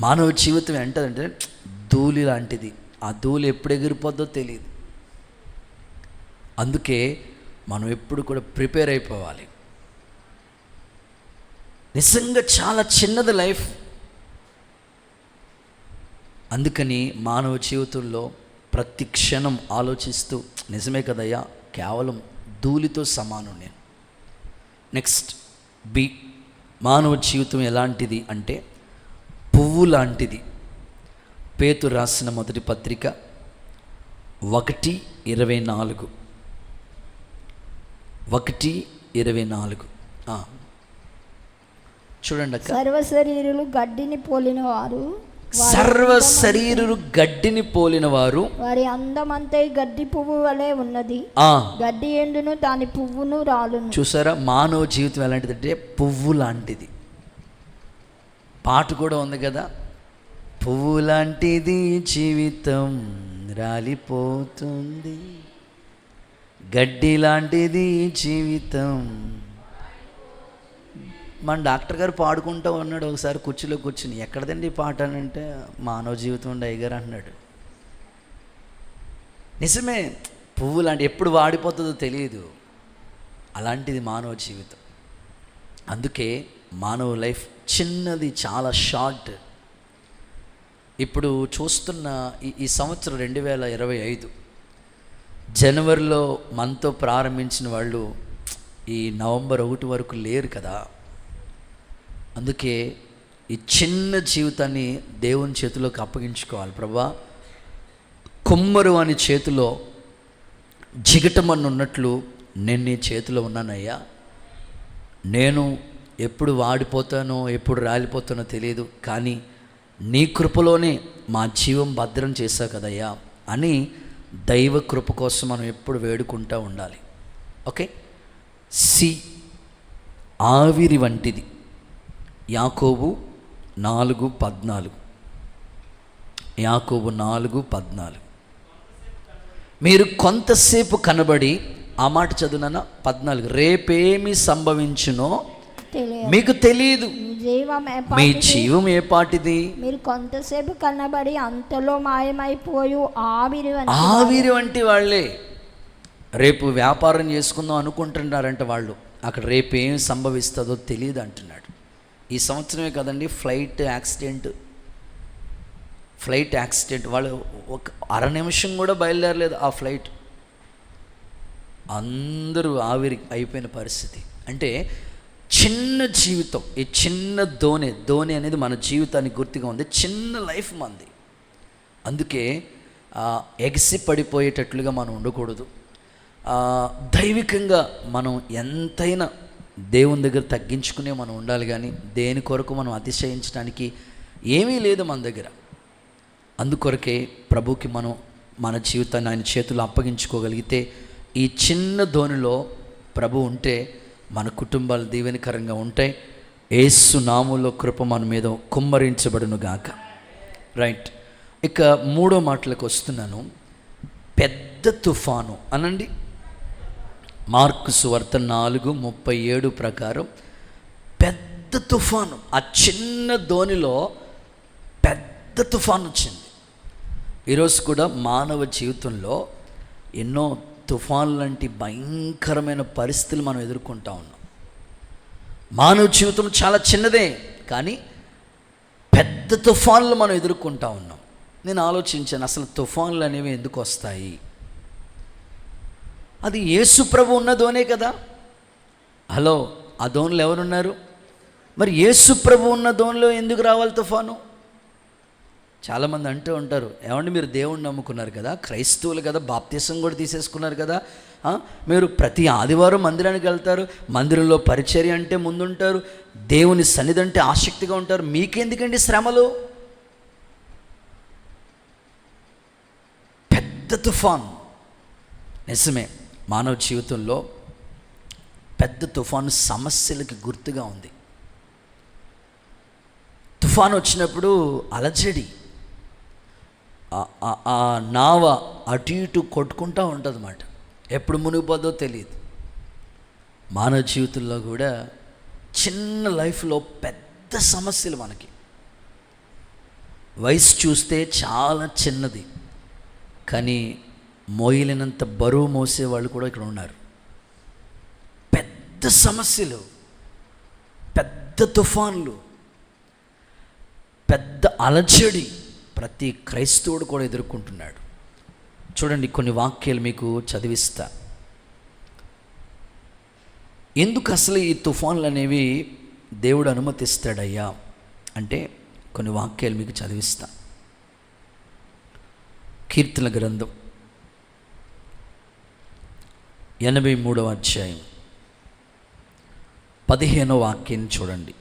మానవ జీవితం ఏంటంటే ధూళి లాంటిది. ఆ ధూళి ఎప్పుడు ఎగిరిపోద్దో తెలియదు. అందుకే మనం ఎప్పుడు కూడా ప్రిపేర్ అయిపోవాలి. నిజంగా చాలా చిన్నది లైఫ్. అందుకని మానవ జీవితంలో ప్రతి క్షణం ఆలోచిస్తూ, నిజమే కదయ్యా, కేవలం ధూళితో సమానం నేను. నెక్స్ట్ బి, మానవ జీవితం ఎలాంటిది అంటే పువ్వు లాంటిది. పేతురు రాసిన మొదటి పత్రిక 1:24. 1:24 చూడండి అక్క. సర్వశరీరులు గడ్డిని పోలిన వారు, సర్వశరీరులు గడ్డిని పోలిన వారు, వారి అందమంతే గడ్డి పువ్వు వలె ఉన్నది. గడ్డి ఎండును, దాని పువ్వును రాలును. చూసారా, మానవ జీవితం ఎలాంటిదంటే పువ్వు లాంటిది. పాట కూడా ఉంది కదా, పువ్వు లాంటిది జీవితం రాలిపోతుంది, గడ్డి లాంటిది జీవితం. మన డాక్టర్ గారు పాడుకుంటూ ఉన్నాడు ఒకసారి కుర్చీలో కూర్చుని. ఎక్కడదండి ఈ పాట అని అంటే, మానవ జీవితం ఉండి అయ్యగారు అన్నాడు. నిజమే, పువ్వు లాంటి ఎప్పుడు వాడిపోతుందో తెలియదు, అలాంటిది మానవ జీవితం. అందుకే మానవ లైఫ్ చిన్నది, చాలా షార్ట్. ఇప్పుడు చూస్తున్న ఈ సంవత్సరం 2025 జనవరిలో మనతో ప్రారంభించిన వాళ్ళు ఈ నవంబర్ 1 వరకు లేరు కదా. అందుకే ఈ చిన్న జీవితాన్ని దేవుని చేతిలోకి అప్పగించుకోవాలి. ప్రభా, కుమ్మరు అని చేతిలో జిగటమన్ను ఉన్నట్లు నేను నీ చేతిలో ఉన్నానయ్యా. నేను ఎప్పుడు వాడిపోతానో ఎప్పుడు రాలిపోతానో తెలియదు, కానీ నీ కృపలోనే మా జీవం భద్రం చేశావు కదయ్యా అని దైవ కృప కోసం మనం ఎప్పుడు వేడుకుంటూ ఉండాలి. ఓకే. సి, ఆవిరి వంటిది. యాకోబు 4:14. యాకోబు 4:14. మీరు కొంతసేపు కనబడి, ఆ మాట చదువునా 14, రేపేమి సంభవించునో మీకు తెలియదు, మీ జీవం ఏ పాటిది. మీరు కొంతసేపు కనబడి అంతలో మాయమైపోయి ఆవిరి వంటి వాళ్ళే. రేపు వ్యాపారం చేసుకుందాం అనుకుంటున్నారంటే వాళ్ళు, అక్కడ రేపు ఏం సంభవిస్తుందో తెలియదు అంటున్నాడు. ఈ సంవత్సరమే కదండి ఫ్లైట్ యాక్సిడెంట్. వాళ్ళు ఒక అర నిమిషం కూడా బయలుదేరలేదు ఆ ఫ్లైట్, అందరూ ఆవిరి అయిపోయిన పరిస్థితి. అంటే చిన్న జీవితం, ఈ చిన్న ధోని అనేది మన జీవితానికి గుర్తుగా ఉంది. చిన్న లైఫ్ మంది. అందుకే ఎగసి పడిపోయేటట్లుగా మనం ఉండకూడదు. దైవికంగా మనం ఎంతైనా దేవుని దగ్గర తగ్గించుకునే మనం ఉండాలి, కానీ దేని కొరకు మనం అతిశయించడానికి ఏమీ లేదు మన దగ్గర. అందుకొరకే ప్రభుకి మనం మన జీవితాన్ని ఆయన చేతుల్లో అప్పగించుకోగలిగితే, ఈ చిన్న ధోనిలో ప్రభు ఉంటే మన కుటుంబాలు దీవెనకరంగా ఉంటాయి. యేసు నామములో కృప మన మీద కుమ్మరించబడును గాక. రైట్. ఇక మూడో మాటలకు వస్తున్నాను. పెద్ద తుఫాను అనండి. మార్కు సువార్త 4:37 ప్రకారం పెద్ద తుఫాను, ఆ చిన్న ధోనిలో పెద్ద తుఫాను వచ్చింది. ఈరోజు కూడా మానవ జీవితంలో ఎన్నో తుఫాను లాంటి భయంకరమైన పరిస్థితులు మనం ఎదుర్కొంటా ఉన్నాం. మానవ జీవితం చాలా చిన్నదే, కానీ పెద్ద తుఫాన్లు మనం ఎదుర్కొంటా ఉన్నాం. నేను ఆలోచించాను, అసలు తుఫాన్లు అనేవి ఎందుకు వస్తాయి? అది యేసు ప్రభు ఉన్న ధోనే కదా. హలో, ఆ ధోనిలో ఎవరున్నారు? మరి యేసు ప్రభు ఉన్న ధోనిలో ఎందుకు రావాలి తుఫాను? చాలామంది అంటూ ఉంటారు, ఏమండి మీరు దేవుణ్ణి నమ్ముకున్నారు కదా, క్రైస్తవులు కదా, బాప్తిసం కూడా తీసేసుకున్నారు కదా, మీరు ప్రతి ఆదివారం మందిరానికి వెళ్తారు, మందిరంలో పరిచర్య అంటే ముందుంటారు, దేవుని సన్నిధి అంటే ఆసక్తిగా ఉంటారు, మీకెందుకండి శ్రమలు? పెద్ద తుఫాన్ నిజమే. మానవ జీవితంలో పెద్ద తుఫాను సమస్యలకి గుర్తుగా ఉంది. తుఫాను వచ్చినప్పుడు అలజడి, ఆ నావ అటు ఇటు కొట్టుకుంటూ ఉంటుంది అన్నమాట. ఎప్పుడు మునిగిపోదో తెలియదు. మానవ జీవితంలో కూడా చిన్న లైఫ్లో పెద్ద సమస్యలు మనకి. వయసు చూస్తే చాలా చిన్నది, కానీ మోయలేనంత బరువు మోసేవాళ్ళు కూడా ఇక్కడ ఉన్నారు. పెద్ద సమస్యలు, పెద్ద తుఫాన్లు, పెద్ద అలజడి ప్రతి క్రైస్తవుడు కూడా ఎదుర్కొంటున్నాడు. చూడండి, కొన్ని వాక్యాలు మీకు చదివిస్తా. ఎందుకు అసలు ఈ తుఫాన్లు అనేవి దేవుడు అనుమతిస్తాడయ్యా అంటే కొన్ని వాక్యాలు మీకు చదివిస్తా. కీర్తన గ్రంథం 83వ అధ్యాయం 15వ వాక్యాన్ని చూడండి.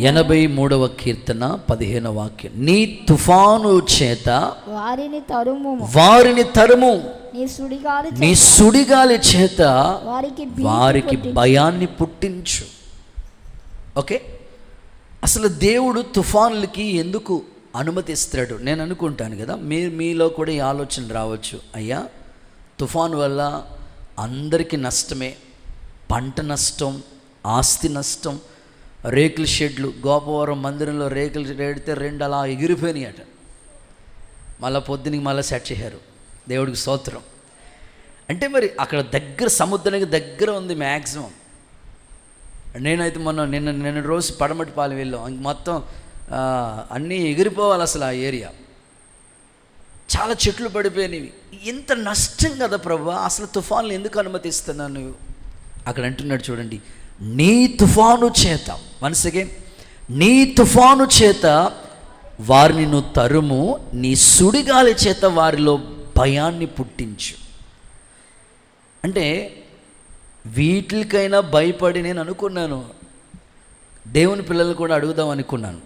83వ కీర్తన 15వ వాక్యం. నీ తుఫాను చేత వారిని తరుము, నీ సుడిగాలి చేత వారికి భయాన్ని పుట్టించు. ఓకే, అసలు దేవుడు తుఫాన్లకి ఎందుకు అనుమతిస్తాడు? నేను అనుకుంటాను కదా, మీలో కూడా ఈ ఆలోచన రావచ్చు. అయ్యా, తుఫాన్ వల్ల అందరికీ నష్టమే, పంట నష్టం, ఆస్తి నష్టం. రేకుల షెడ్లు, గోపవరం మందిరంలో రేకులు రెడితే 2 అలా ఎగిరిపోయినాయి అట. మళ్ళీ పొద్దునకి మళ్ళీ సెట్ చేశారు. దేవుడికి స్తోత్రం. అంటే మరి అక్కడ దగ్గర, సముద్రానికి దగ్గర ఉంది మ్యాక్సిమం. నేనైతే నిన్న రోజు పడమటిపాలెం వెళ్ళాం. మొత్తం అన్నీ ఎగిరిపోవాలి అసలు ఆ ఏరియా. చాలా చెట్లు పడిపోయినవి. ఇంత నష్టం కదా ప్రభువా, అసలు తుఫాన్లు ఎందుకు అనుమతిస్తున్నాను? అక్కడ అంటున్నాడు చూడండి, నీ తుఫాను చేత, వన్స్ అగైన్, నీ తుఫాను చేత వారిని నువ్వు తరుము, నీ సుడిగాలి చేత వారిలో భయాన్ని పుట్టించు. అంటే వీటికైనా భయపడి నేను అనుకున్నాను, దేవుని పిల్లలు కూడా అడుగుదాం అనుకున్నాను.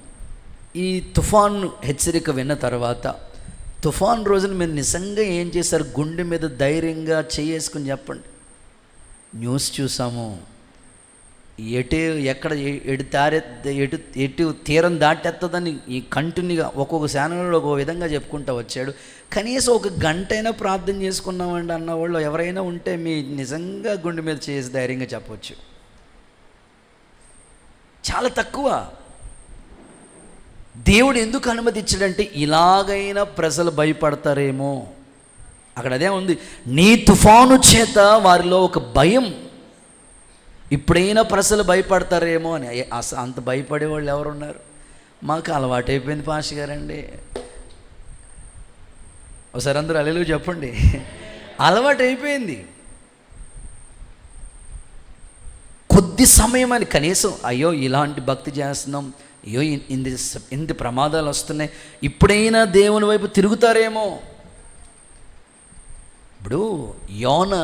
ఈ తుఫాను హెచ్చరిక విన్న తర్వాత, తుఫాన్ రోజున మీరు నిజంగా ఏం చేశారు? గుండె మీద ధైర్యంగా చేసుకుని చెప్పండి. న్యూస్ చూసాము, ఎటు తీరం దాటెత్తదని ఈ కంటిన్యూగా ఒక్కొక్క ఛానల్లో ఒక్కొక్క విధంగా చెప్పుకుంటూ వచ్చాడు. కనీసం 1 గంట అయినా ప్రార్థన చేసుకున్నామండి అన్న వాళ్ళు ఎవరైనా ఉంటే మీ నిజంగా గుండె మీద చేసి ధైర్యంగా చెప్పవచ్చు. చాలా తక్కువ. దేవుడు ఎందుకు అనుమతించాడంటే ఇలాగైనా ప్రజలు భయపడతారేమో. అక్కడ అదే ఉంది, నీ తుఫాను చేత వారిలో ఒక భయం. ఇప్పుడైనా ప్రజలు భయపడతారేమో అని. అసలు అంత భయపడే వాళ్ళు ఎవరున్నారు? మాకు అలవాటైపోయింది పాస్టర్ గారండి. ఒకసారి అందరూ హల్లెలూయా చెప్పండి. అలవాటు అయిపోయింది. కొద్ది సమయం అని కనీసం అయ్యో ఇలాంటి భక్తి చేస్తున్నాం, అయ్యో ఇంత ప్రమాదాలు వస్తున్నాయి, ఇప్పుడైనా దేవుని వైపు తిరుగుతారేమో. ఇప్పుడు యోనా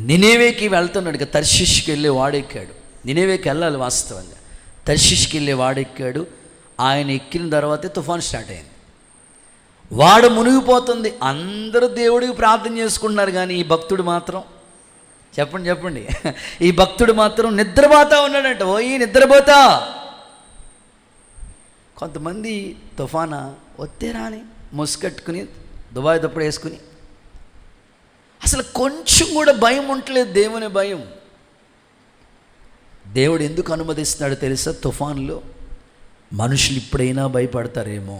నినేవేకి వెళ్తున్నాడు కదా, తర్షీష్కి వెళ్ళి వాడెక్కాడు. నినేవేకి వెళ్ళాలి వాస్తవంగా, తర్షీష్కి వెళ్ళి వాడెక్కాడు. ఆయన ఎక్కిన తర్వాతే తుఫాన్ స్టార్ట్ అయింది. వాడు మునిగిపోతుంది. అందరూ దేవుడికి ప్రార్థన చేసుకుంటున్నారు, కానీ ఈ భక్తుడు మాత్రం చెప్పండి ఈ భక్తుడు మాత్రం నిద్రపోతా ఉన్నాడంట. ఓయి నిద్రపోతా. కొంతమంది తుఫానా వస్తే రాని ముసుకట్టుకుని దుబాయ్ దప్పుడు వేసుకుని అసలు కొంచెం కూడా భయం ఉండలేదు. దేవుని భయం. దేవుడు ఎందుకు అనుమతిస్తున్నాడో తెలుసా? తుఫాన్లో మనుషులు ఇప్పుడైనా భయపడతారేమో,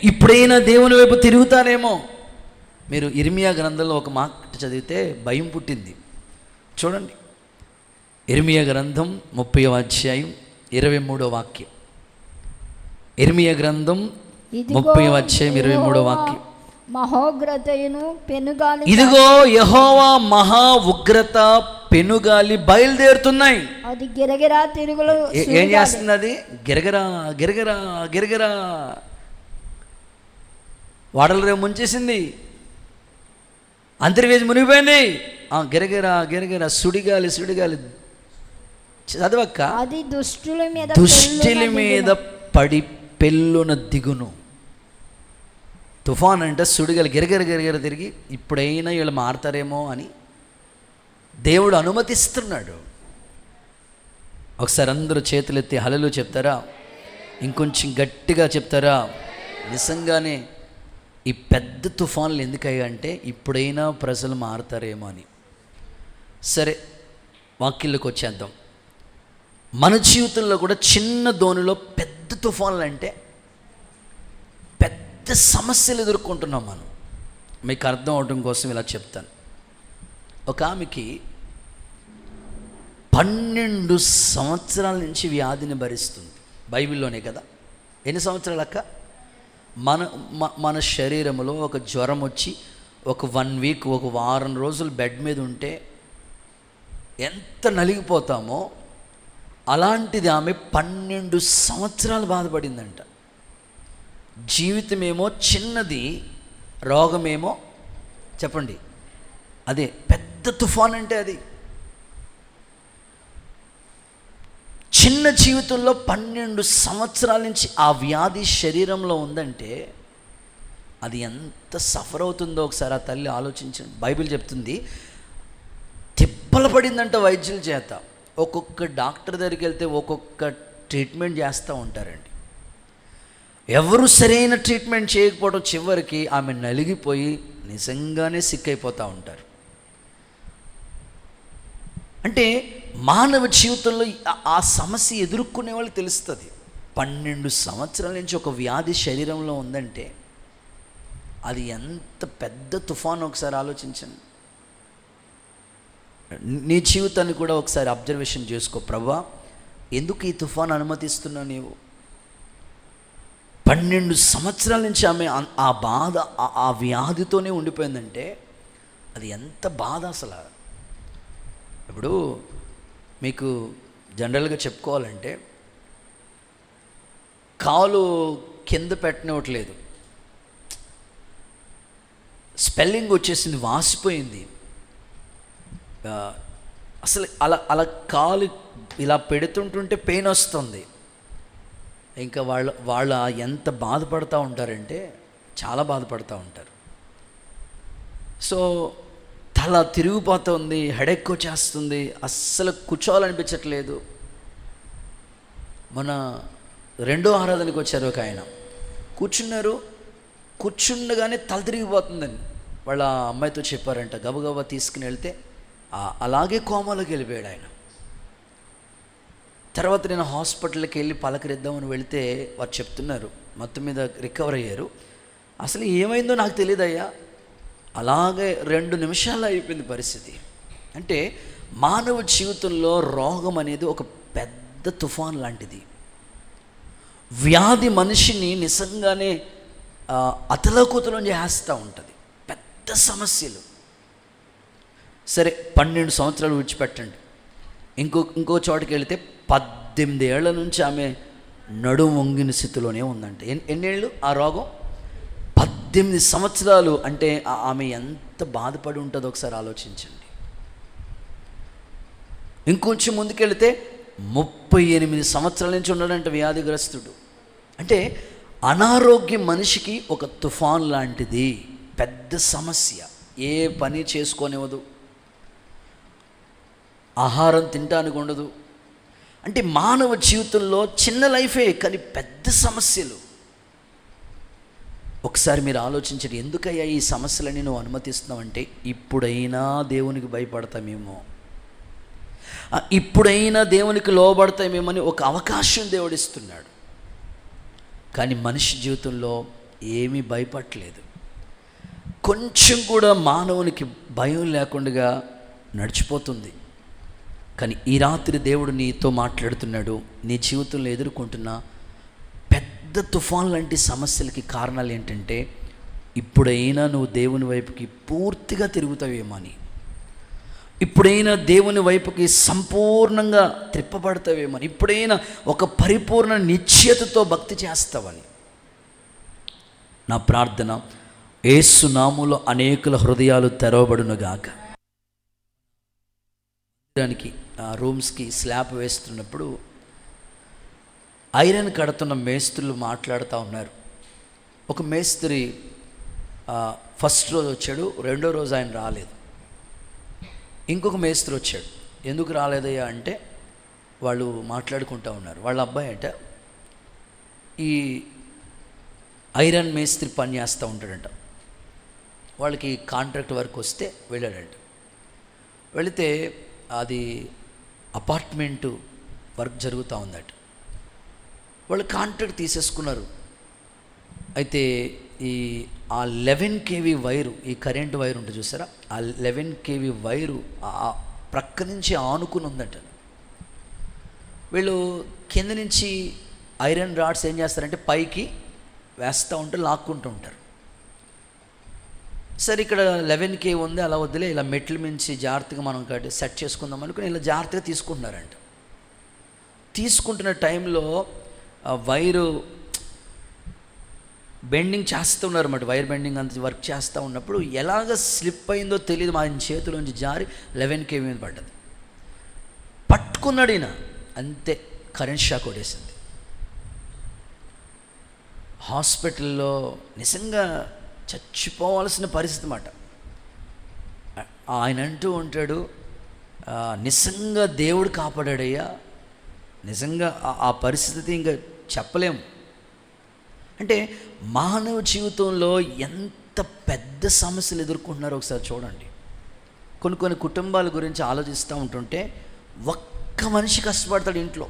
ఇప్పుడైనా దేవుని వైపు తిరుగుతారేమో. మీరు ఇర్మియా గ్రంథంలో ఒక మాట చదివితే భయం పుట్టింది. చూడండి, ఇర్మియా గ్రంథం 30వ అధ్యాయం 23వ వాక్యం. ఇర్మియా గ్రంథం 30వ అధ్యాయం 23వ వాక్యం. మహోగ్రతయును పెనుగాలి, ఇదిగో యెహోవా మహా ఉగ్రత పెనుగాలి బయలుదేరుతున్నాయి. అది గిరగిరా తిరుగులు. ఏం చేస్తుంది అది? గిరగిరా గిరగిరా గిరగిరా. వాడలు రేపు ముంచేసింది, అంతర్వేది మునిగిపోయింది. గిరగిరా గిరగిరా సుడిగాలి సుడిగాలి. చదవక్క. అది దుష్టుల మీద పడి పెళ్ళున దిగును. తుఫాన్ అంటే సుడిగలు గిరగిర తిరిగి ఇప్పుడైనా వీళ్ళు మారతారేమో అని దేవుడు అనుమతిస్తున్నాడు. ఒకసారి అందరూ చేతులెత్తి హల్లెలూయా చెప్తారా? ఇంకొంచెం గట్టిగా చెప్తారా? నిజంగానే ఈ పెద్ద తుఫాన్లు ఎందుకయ్యా అంటే ఇప్పుడైనా ప్రజలు మారతారేమో అని. సరే, వాక్యంలోకి వచ్చేద్దాం. మన జీవితంలో కూడా చిన్న దోణిలో పెద్ద తుఫాన్లు అంటే పెద్ద సమస్యలు ఎదుర్కొంటున్నాం మనం. మీకు అర్థం అవడం కోసం ఇలా చెప్తాను. ఒక ఆమెకి 12 సంవత్సరాల నుంచి వ్యాధిని భరిస్తుంది. బైబిల్లోనే కదా. ఎన్ని సంవత్సరాలు అక్క? మన శరీరంలో ఒక జ్వరం వచ్చి ఒక 1 వీక్, ఒక వారం రోజులు బెడ్ మీద ఉంటే ఎంత నలిగిపోతామో అలాంటిది ఆమె 12 సంవత్సరాలు బాధపడిందంట. జీవితమేమో చిన్నది, రోగమేమో చెప్పండి అదే పెద్ద తుఫాన్. అంటే అది చిన్న జీవితంలో 12 సంవత్సరాల నుంచి ఆ వ్యాధి శరీరంలో ఉందంటే అది ఎంత సఫర్ అవుతుందో ఒకసారి ఆ తల్లి ఆలోచించండి. బైబిల్ చెప్తుంది తిప్పలు పడిందంట వైద్యుల చేత. ఒక్కొక్క డాక్టర్ దగ్గరికి వెళ్తే ఒక్కొక్క ట్రీట్మెంట్ చేస్తూ ఉంటారండి. ఎవరు సరైన ట్రీట్మెంట్ చేయకపోవడం చివరికి ఆమె నలిగిపోయి నిజంగానే సిక్ అయిపోతూ ఉంటారు. అంటే మానవ జీవితంలో ఆ సమస్య ఎదుర్కొనే వాళ్ళకి తెలుస్తుంది. 12 సంవత్సరాల నుంచి ఒక వ్యాధి శరీరంలో ఉందంటే అది ఎంత పెద్ద తుఫాను ఒకసారి ఆలోచించండి. నీ జీవితాన్ని కూడా ఒకసారి అబ్జర్వేషన్ చేసుకో. ప్రభువా, ఎందుకు ఈ తుఫాను అనుమతిస్తున్నావు నీవు? 12 సంవత్సరాల నుంచి ఆమె ఆ బాధ, ఆ వ్యాధితోనే ఉండిపోయిందంటే అది ఎంత బాధ అసలు. ఇప్పుడు మీకు జనరల్గా చెప్పుకోవాలంటే కాలు కింద పెట్టనివ్వట్లేదు, స్పెల్లింగ్ వచ్చేసింది, వాసిపోయింది. అసలు అలా కాలు ఇలా పెడుతుంటుంటే పెయిన్ వస్తుంది. ఇంకా వాళ్ళు ఎంత బాధపడుతూ ఉంటారంటే చాలా బాధపడుతూ ఉంటారు. సో తల తిరిగిపోతుంది, హెడెక్ వచ్చేస్తుంది, అస్సలు కూర్చోవాలనిపించట్లేదు. మన 2వ ఆరాధనకి వచ్చారు ఒక ఆయన, కూర్చుండగానే తల తిరిగిపోతుందని వాళ్ళ అమ్మాయితో చెప్పారంట. గబగబా తీసుకుని వెళ్తే అలాగే కోమాలోకి వెళ్ళిపోయాడు ఆయన. తర్వాత నేను హాస్పిటల్కి వెళ్ళి పలకరిద్దామని వెళితే వారు చెప్తున్నారు మొత్తం మీద రికవర్ అయ్యారు. అసలు ఏమైందో నాకు తెలియదయ్యా, అలాగే 2 నిమిషాల్లో అయిపోయింది పరిస్థితి. అంటే మానవ జీవితంలో రోగం అనేది ఒక పెద్ద తుఫాన్ లాంటిది. వ్యాధి మనిషిని నిజంగానే అతలాకుతలం చేస్తూ ఉంటుంది. పెద్ద సమస్యలు. సరే, 12 సంవత్సరాలు విడిచిపెట్టండి. ఇంకో చోటుకి వెళితే 18 ఏళ్ల నుంచి ఆమె నడుము వంగిన స్థితిలోనే ఉందంటే ఎన్నేళ్ళు ఆ రోగం? 18 సంవత్సరాలు. అంటే ఆమె ఎంత బాధపడి ఉంటుందో ఒకసారి ఆలోచించండి. ఇంకొంచెం ముందుకెళ్తే 38 సంవత్సరాల నుంచి ఉన్నాడంటే వ్యాధిగ్రస్తుడు. అంటే అనారోగ్యం మనిషికి ఒక తుఫాన్ లాంటిది, పెద్ద సమస్య. ఏ పని చేసుకోనివ్వదు, ఆహారం తినడానికి ఉండదు. అంటే మానవ జీవితంలో చిన్న లైఫే కానీ పెద్ద సమస్యలు. ఒకసారి మీరు ఆలోచించండి, ఎందుకయ్యా ఈ సమస్యలని నువ్వు అనుమతిస్తున్నావంటే ఇప్పుడైనా దేవునికి భయపడతామేమో, ఇప్పుడైనా దేవునికి లోబడతామేమని ఒక అవకాశం దేవుడిస్తున్నాడు. కానీ మనిషి జీవితంలో ఏమీ భయపడలేదు. కొంచెం కూడా మానవునికి భయం లేకుండా నడిచిపోతుంది. కానీ ఈ రాత్రి దేవుడు నీతో మాట్లాడుతున్నాడు. నీ జీవితంలో ఎదుర్కొంటున్న పెద్ద తుఫాన్ లాంటి సమస్యలకి కారణాలు ఏంటంటే ఇప్పుడైనా నువ్వు దేవుని వైపుకి పూర్తిగా తిరుగుతావేమో అని, ఇప్పుడైనా దేవుని వైపుకి సంపూర్ణంగా త్రిప్పబడతావేమని, ఇప్పుడైనా ఒక పరిపూర్ణ నిశ్చయతతో భక్తి చేస్తావని. నా ప్రార్థన, యేసు నామములో అనేకుల హృదయాలు తెరవబడునుగాక. దానికి రూమ్స్కి స్లాబ్ వేస్తున్నప్పుడు ఐరన్ కడుతున్న మేస్త్రులు మాట్లాడుతూ ఉన్నారు. ఒక మేస్త్రి ఫస్ట్ రోజు వచ్చాడు, రెండో రోజు ఆయన రాలేదు. ఇంకొక మేస్త్రి వచ్చాడు. ఎందుకు రాలేదయ్యా అంటే వాళ్ళు మాట్లాడుకుంటూ ఉన్నారు. వాళ్ళ అబ్బాయి అంట ఈ ఐరన్ మేస్త్రి పని చేస్తూ ఉంటాడంట. వాళ్ళకి కాంట్రాక్ట్ వర్క్ వస్తే వెళ్ళాడంట. వెళితే అది అపార్ట్మెంటు వర్క్ జరుగుతూ ఉందట. వాళ్ళు కాంట్రాక్ట్ తీసేసుకున్నారు. అయితే ఆ 11 kV వైరు, ఈ కరెంట్ వైర్ ఉంటుంది చూసారా, ఆ 11 kV వైరు ఆ ప్రక్క నుంచి ఆనుకుని ఉందట. వీళ్ళు కింద నుంచి ఐరన్ రాడ్స్ ఏం చేస్తారంటే పైకి వేస్తూ ఉంటే లాక్కుంటూ ఉంటారు. సరే ఇక్కడ 11 kV ఉంది, అలా వద్దులే, ఇలా మెట్ల మించి జాగ్రత్తగా మనం సెట్ చేసుకుందాం అనుకుని ఇలా జాగ్రత్తగా తీసుకుంటున్నారంట. తీసుకుంటున్న టైంలో వైరు బెండింగ్ చేస్తూ ఉన్నారు అన్నమాట. వైర్ బెండింగ్ అంత వర్క్ చేస్తూ ఉన్నప్పుడు ఎలాగ స్లిప్ అయిందో తెలియదు, మా ఆయన చేతిలోంచి జారి 11 kV మీద పడ్డది. పట్టుకున్నాడు ఈయన, అంతే కరెంట్ షాక్ కొట్టేసింది. హాస్పిటల్లో నిజంగా చచ్చిపోవాల్సిన పరిస్థితి అన్నమాట. ఆయన అంటూ ఉంటాడు, నిజంగా దేవుడు కాపాడాడయ్యా, నిజంగా ఆ పరిస్థితి ఇంకా చెప్పలేము. అంటే మానవ జీవితంలో ఎంత పెద్ద సమస్యలు ఎదుర్కొంటున్నారో ఒకసారి చూడండి. కొన్ని కుటుంబాల గురించి ఆలోచిస్తూ ఉంటుంటే ఒక్క మనిషి కష్టపడతాడు ఇంట్లో,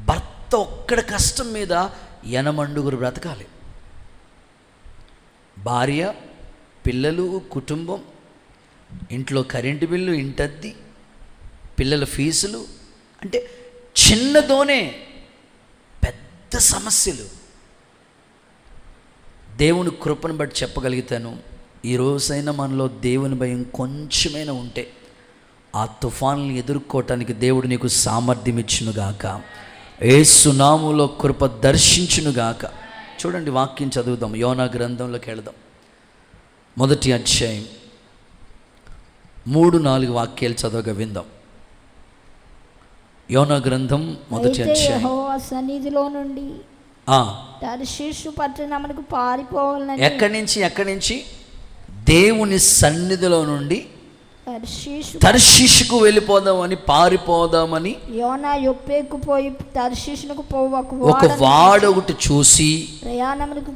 భర్త ఒక్కడ కష్టం మీద 80 బ్రతకాలి. భార్య, పిల్లలు, కుటుంబం, ఇంట్లో కరెంటు బిల్లు, ఇంటద్ది, పిల్లల ఫీజులు, అంటే చిన్నదోనే పెద్ద సమస్యలు. దేవుని కృపను బట్టి చెప్పగలుగుతాను, ఈరోజైనా మనలో దేవుని భయం కొంచెమైనా ఉంటే ఆ తుఫాన్లను ఎదుర్కోవటానికి దేవుడు నీకు సామర్థ్యం ఇచ్చునుగాక, యేసు నామములో కృప దర్శించునుగాక. చూడండి, వాక్యం చదువుదాం. యోనా గ్రంథంలోకి వెళదాం. 1వ అధ్యాయం 3-4 వాక్యాలు చదవగా విందాం. యోనా గ్రంథం 1వ అధ్యాయం. యెహోవా సన్నిధిలో నుండి తర్షీషు పట్టణమునకు పారిపోవాలని. ఎక్కడి నుంచి? దేవుని సన్నిధిలో నుండి తర్షీషుకు వెళ్ళిపోదామని, పారిపోదామని యోనా యొప్పేకు పోయి తర్షీషునకు ఒక వాడ ఒకటి చూసి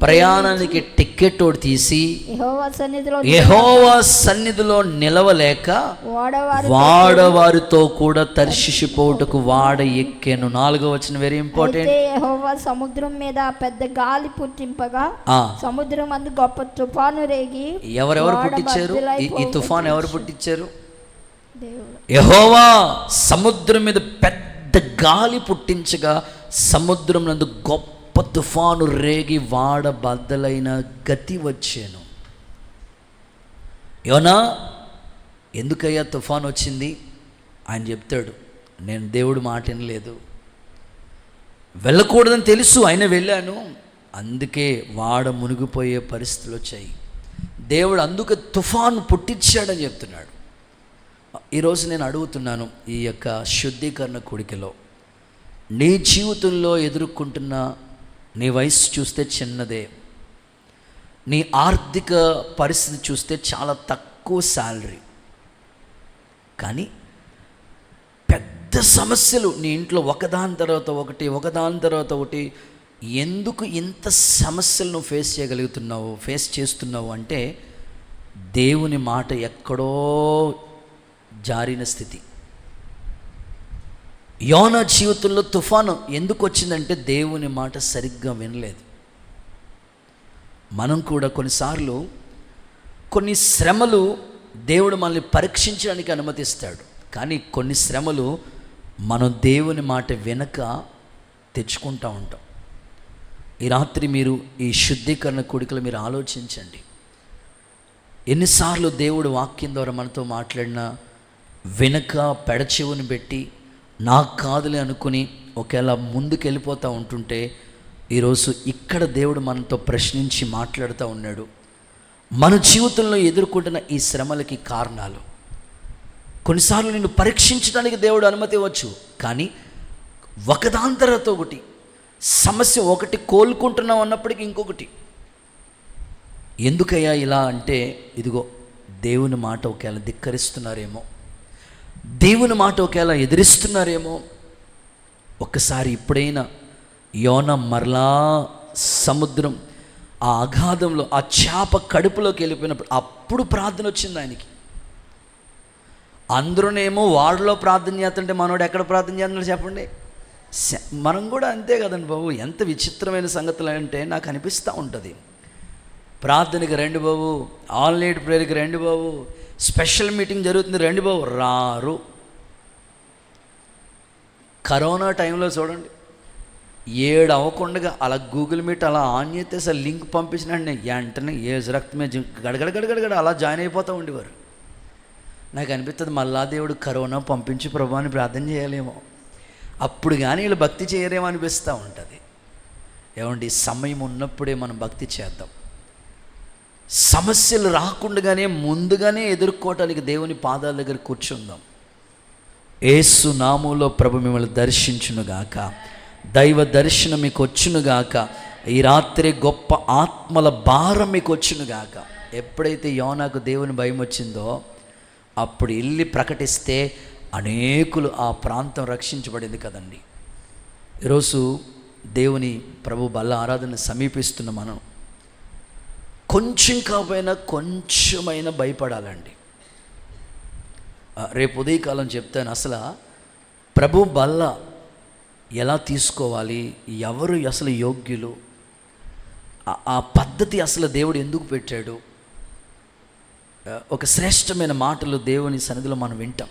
ప్రయాణానికి టికెట్ ఒకటి తీసి యెహోవా సన్నిధిలో నిలవలేక వాడవారితో కూడా తర్షీషు పోవుటకు వాడ ఎక్కెను. 4వ వచనం వెరీ ఇంపార్టెంట్. యెహోవా సముద్రం మీద పెద్ద గాలి పుట్టింపగా సముద్రం అందు గొప్ప తుఫాను రేగి. ఎవరెవరు పుట్టించారు ఈ తుఫాను? ఎవరు పుట్టించారు? యెహోవా సముద్రం మీద పెద్ద గాలి పుట్టించగా సముద్రం నందు గొప్ప తుఫాను రేగి వాడ బద్దలైన గతి వచ్చాను. యోనా, ఎందుకయ్యా తుఫాను వచ్చింది? ఆయన చెప్తాడు, నేను దేవుడు మాట వినలేదు, వెళ్ళకూడదని తెలుసు, అయినా వెళ్ళాను, అందుకే వాడ మునిగిపోయే పరిస్థితులు వచ్చాయి. దేవుడు అందుకే తుఫాను పుట్టించాడని చెప్తున్నాడు. ఈరోజు నేను అడుగుతున్నాను, ఈ యొక్క శుద్ధీకరణ కూడికలో నీ జీవితంలో ఎదుర్కొంటున్న, నీ వయసు చూస్తే చిన్నదే, నీ ఆర్థిక పరిస్థితి చూస్తే చాలా తక్కువ శాలరీ, కానీ పెద్ద సమస్యలు నీ ఇంట్లో ఒకదాని తర్వాత ఒకటి, ఎందుకు ఇంత సమస్యలు నువ్వు ఫేస్ చేస్తున్నావు అంటే దేవుని మాట ఎక్కడో జారిన స్థితి. యోనా జీవితంలో తుఫాను ఎందుకు వచ్చిందంటే దేవుని మాట సరిగ్గా వినలేదు. మనం కూడా కొన్నిసార్లు కొన్ని శ్రమలు దేవుడు మనల్ని పరీక్షించడానికి అనుమతిస్తాడు, కానీ కొన్ని శ్రమలు మనం దేవుని మాట వినక తెచ్చుకుంటూ ఉంటాం. ఈ రాత్రి మీరు ఈ శుద్ధీకరణ కూడికలు మీరు ఆలోచించండి. ఎన్నిసార్లు దేవుడు వాక్యం ద్వారా మనతో మాట్లాడినా వెనక పెడచెవుని పెట్టి నాకు కాదులే అనుకుని ఒకవేళ ముందుకు వెళ్ళిపోతూ ఉంటుంటే, ఈరోజు ఇక్కడ దేవుడు మనతో ప్రశ్నించి మాట్లాడుతూ ఉన్నాడు. మన జీవితంలో ఎదుర్కొంటున్న ఈ శ్రమలకి కారణాలు కొన్నిసార్లు నిన్ను పరీక్షించడానికి దేవుడు అనుమతి ఇవ్వచ్చు, కానీ ఒకదాని తర్వాత ఒకటి సమస్య, ఒకటి కోలుకుంటున్నావు అన్నప్పటికీ ఇంకొకటి. ఎందుకయ్యా ఇలా అంటే, ఇదిగో దేవుని మాట ఒకవేళ ధిక్కరిస్తున్నారేమో, దేవుని మాట ఒకవేళ ఎదిరిస్తున్నారేమో. ఒక్కసారి ఇప్పుడైనా యోన మరలా సముద్రం ఆ అగాధంలో ఆ చేప కడుపులోకి వెళ్ళిపోయినప్పుడు అప్పుడు ప్రార్థన వచ్చింది ఆయనకి. అందరూనేమో వాడిలో ప్రార్థన చేస్తుంటే మనోడు ఎక్కడ ప్రార్థన చేస్తున్నాడు చెప్పండి. మనం కూడా అంతే కదండి బాబు. ఎంత విచిత్రమైన సంగతులు అంటే నాకు అనిపిస్తూ ఉంటుంది. ప్రార్థనకి రండి బాబు, ఆల్ నైట్ ప్రేయర్కి రండి బాబు, స్పెషల్ మీటింగ్ జరుగుతుంది రండి బాబు, రారు. కరోనా టైంలో చూడండి, 7 అవ్వకుండా అలా గూగుల్ మీట్ అలా ఆన్ చేస్తే అసలు లింక్ పంపించినండి వెంటనే ఏజ్ రక్తమే గడగడ అలా జాయిన్ అయిపోతూ ఉండేవారు. నాకు అనిపిస్తుంది మళ్ళా దేవుడు కరోనా పంపించి ప్రభువాని ప్రార్థన చేయాలేమో, అప్పుడు కానీ వీళ్ళు భక్తి చేయరేమో అనిపిస్తూ ఉంటుంది. ఏమండి, సమయం ఉన్నప్పుడే మనం భక్తి చేద్దాం. సమస్యలు రాకుండానే ముందుగానే ఎదుర్కోవటానికి దేవుని పాదాల దగ్గర కూర్చుందాం. యేసు నామములో ప్రభు మిమ్మల్ని దర్శించునుగాక, దైవ దర్శనం మీకు వచ్చునుగాక. ఈ రాత్రి గొప్ప ఆత్మల భారం మీకు వచ్చునుగాక. ఎప్పుడైతే యోనాకు దేవుని భయం వచ్చిందో అప్పుడు వెళ్ళి ప్రకటిస్తే అనేకులు ఆ ప్రాంతం రక్షించబడింది కదండి. ఈరోజు దేవుని ప్రభు బల్ల ఆరాధన సమీపిస్తున్న మనం కొంచెం కాకపోయినా కొంచెమైనా భయపడాలండి. రేపు ఉదయకాలం చెప్తాను అసలు ప్రభు బల్ల ఎలా తీసుకోవాలి, ఎవరు అసలు యోగ్యులు, ఆ పద్ధతి అసలు దేవుడు ఎందుకు పెట్టాడు. ఒక శ్రేష్టమైన మాటలు దేవుని సన్నిధిలో మనం వింటాం.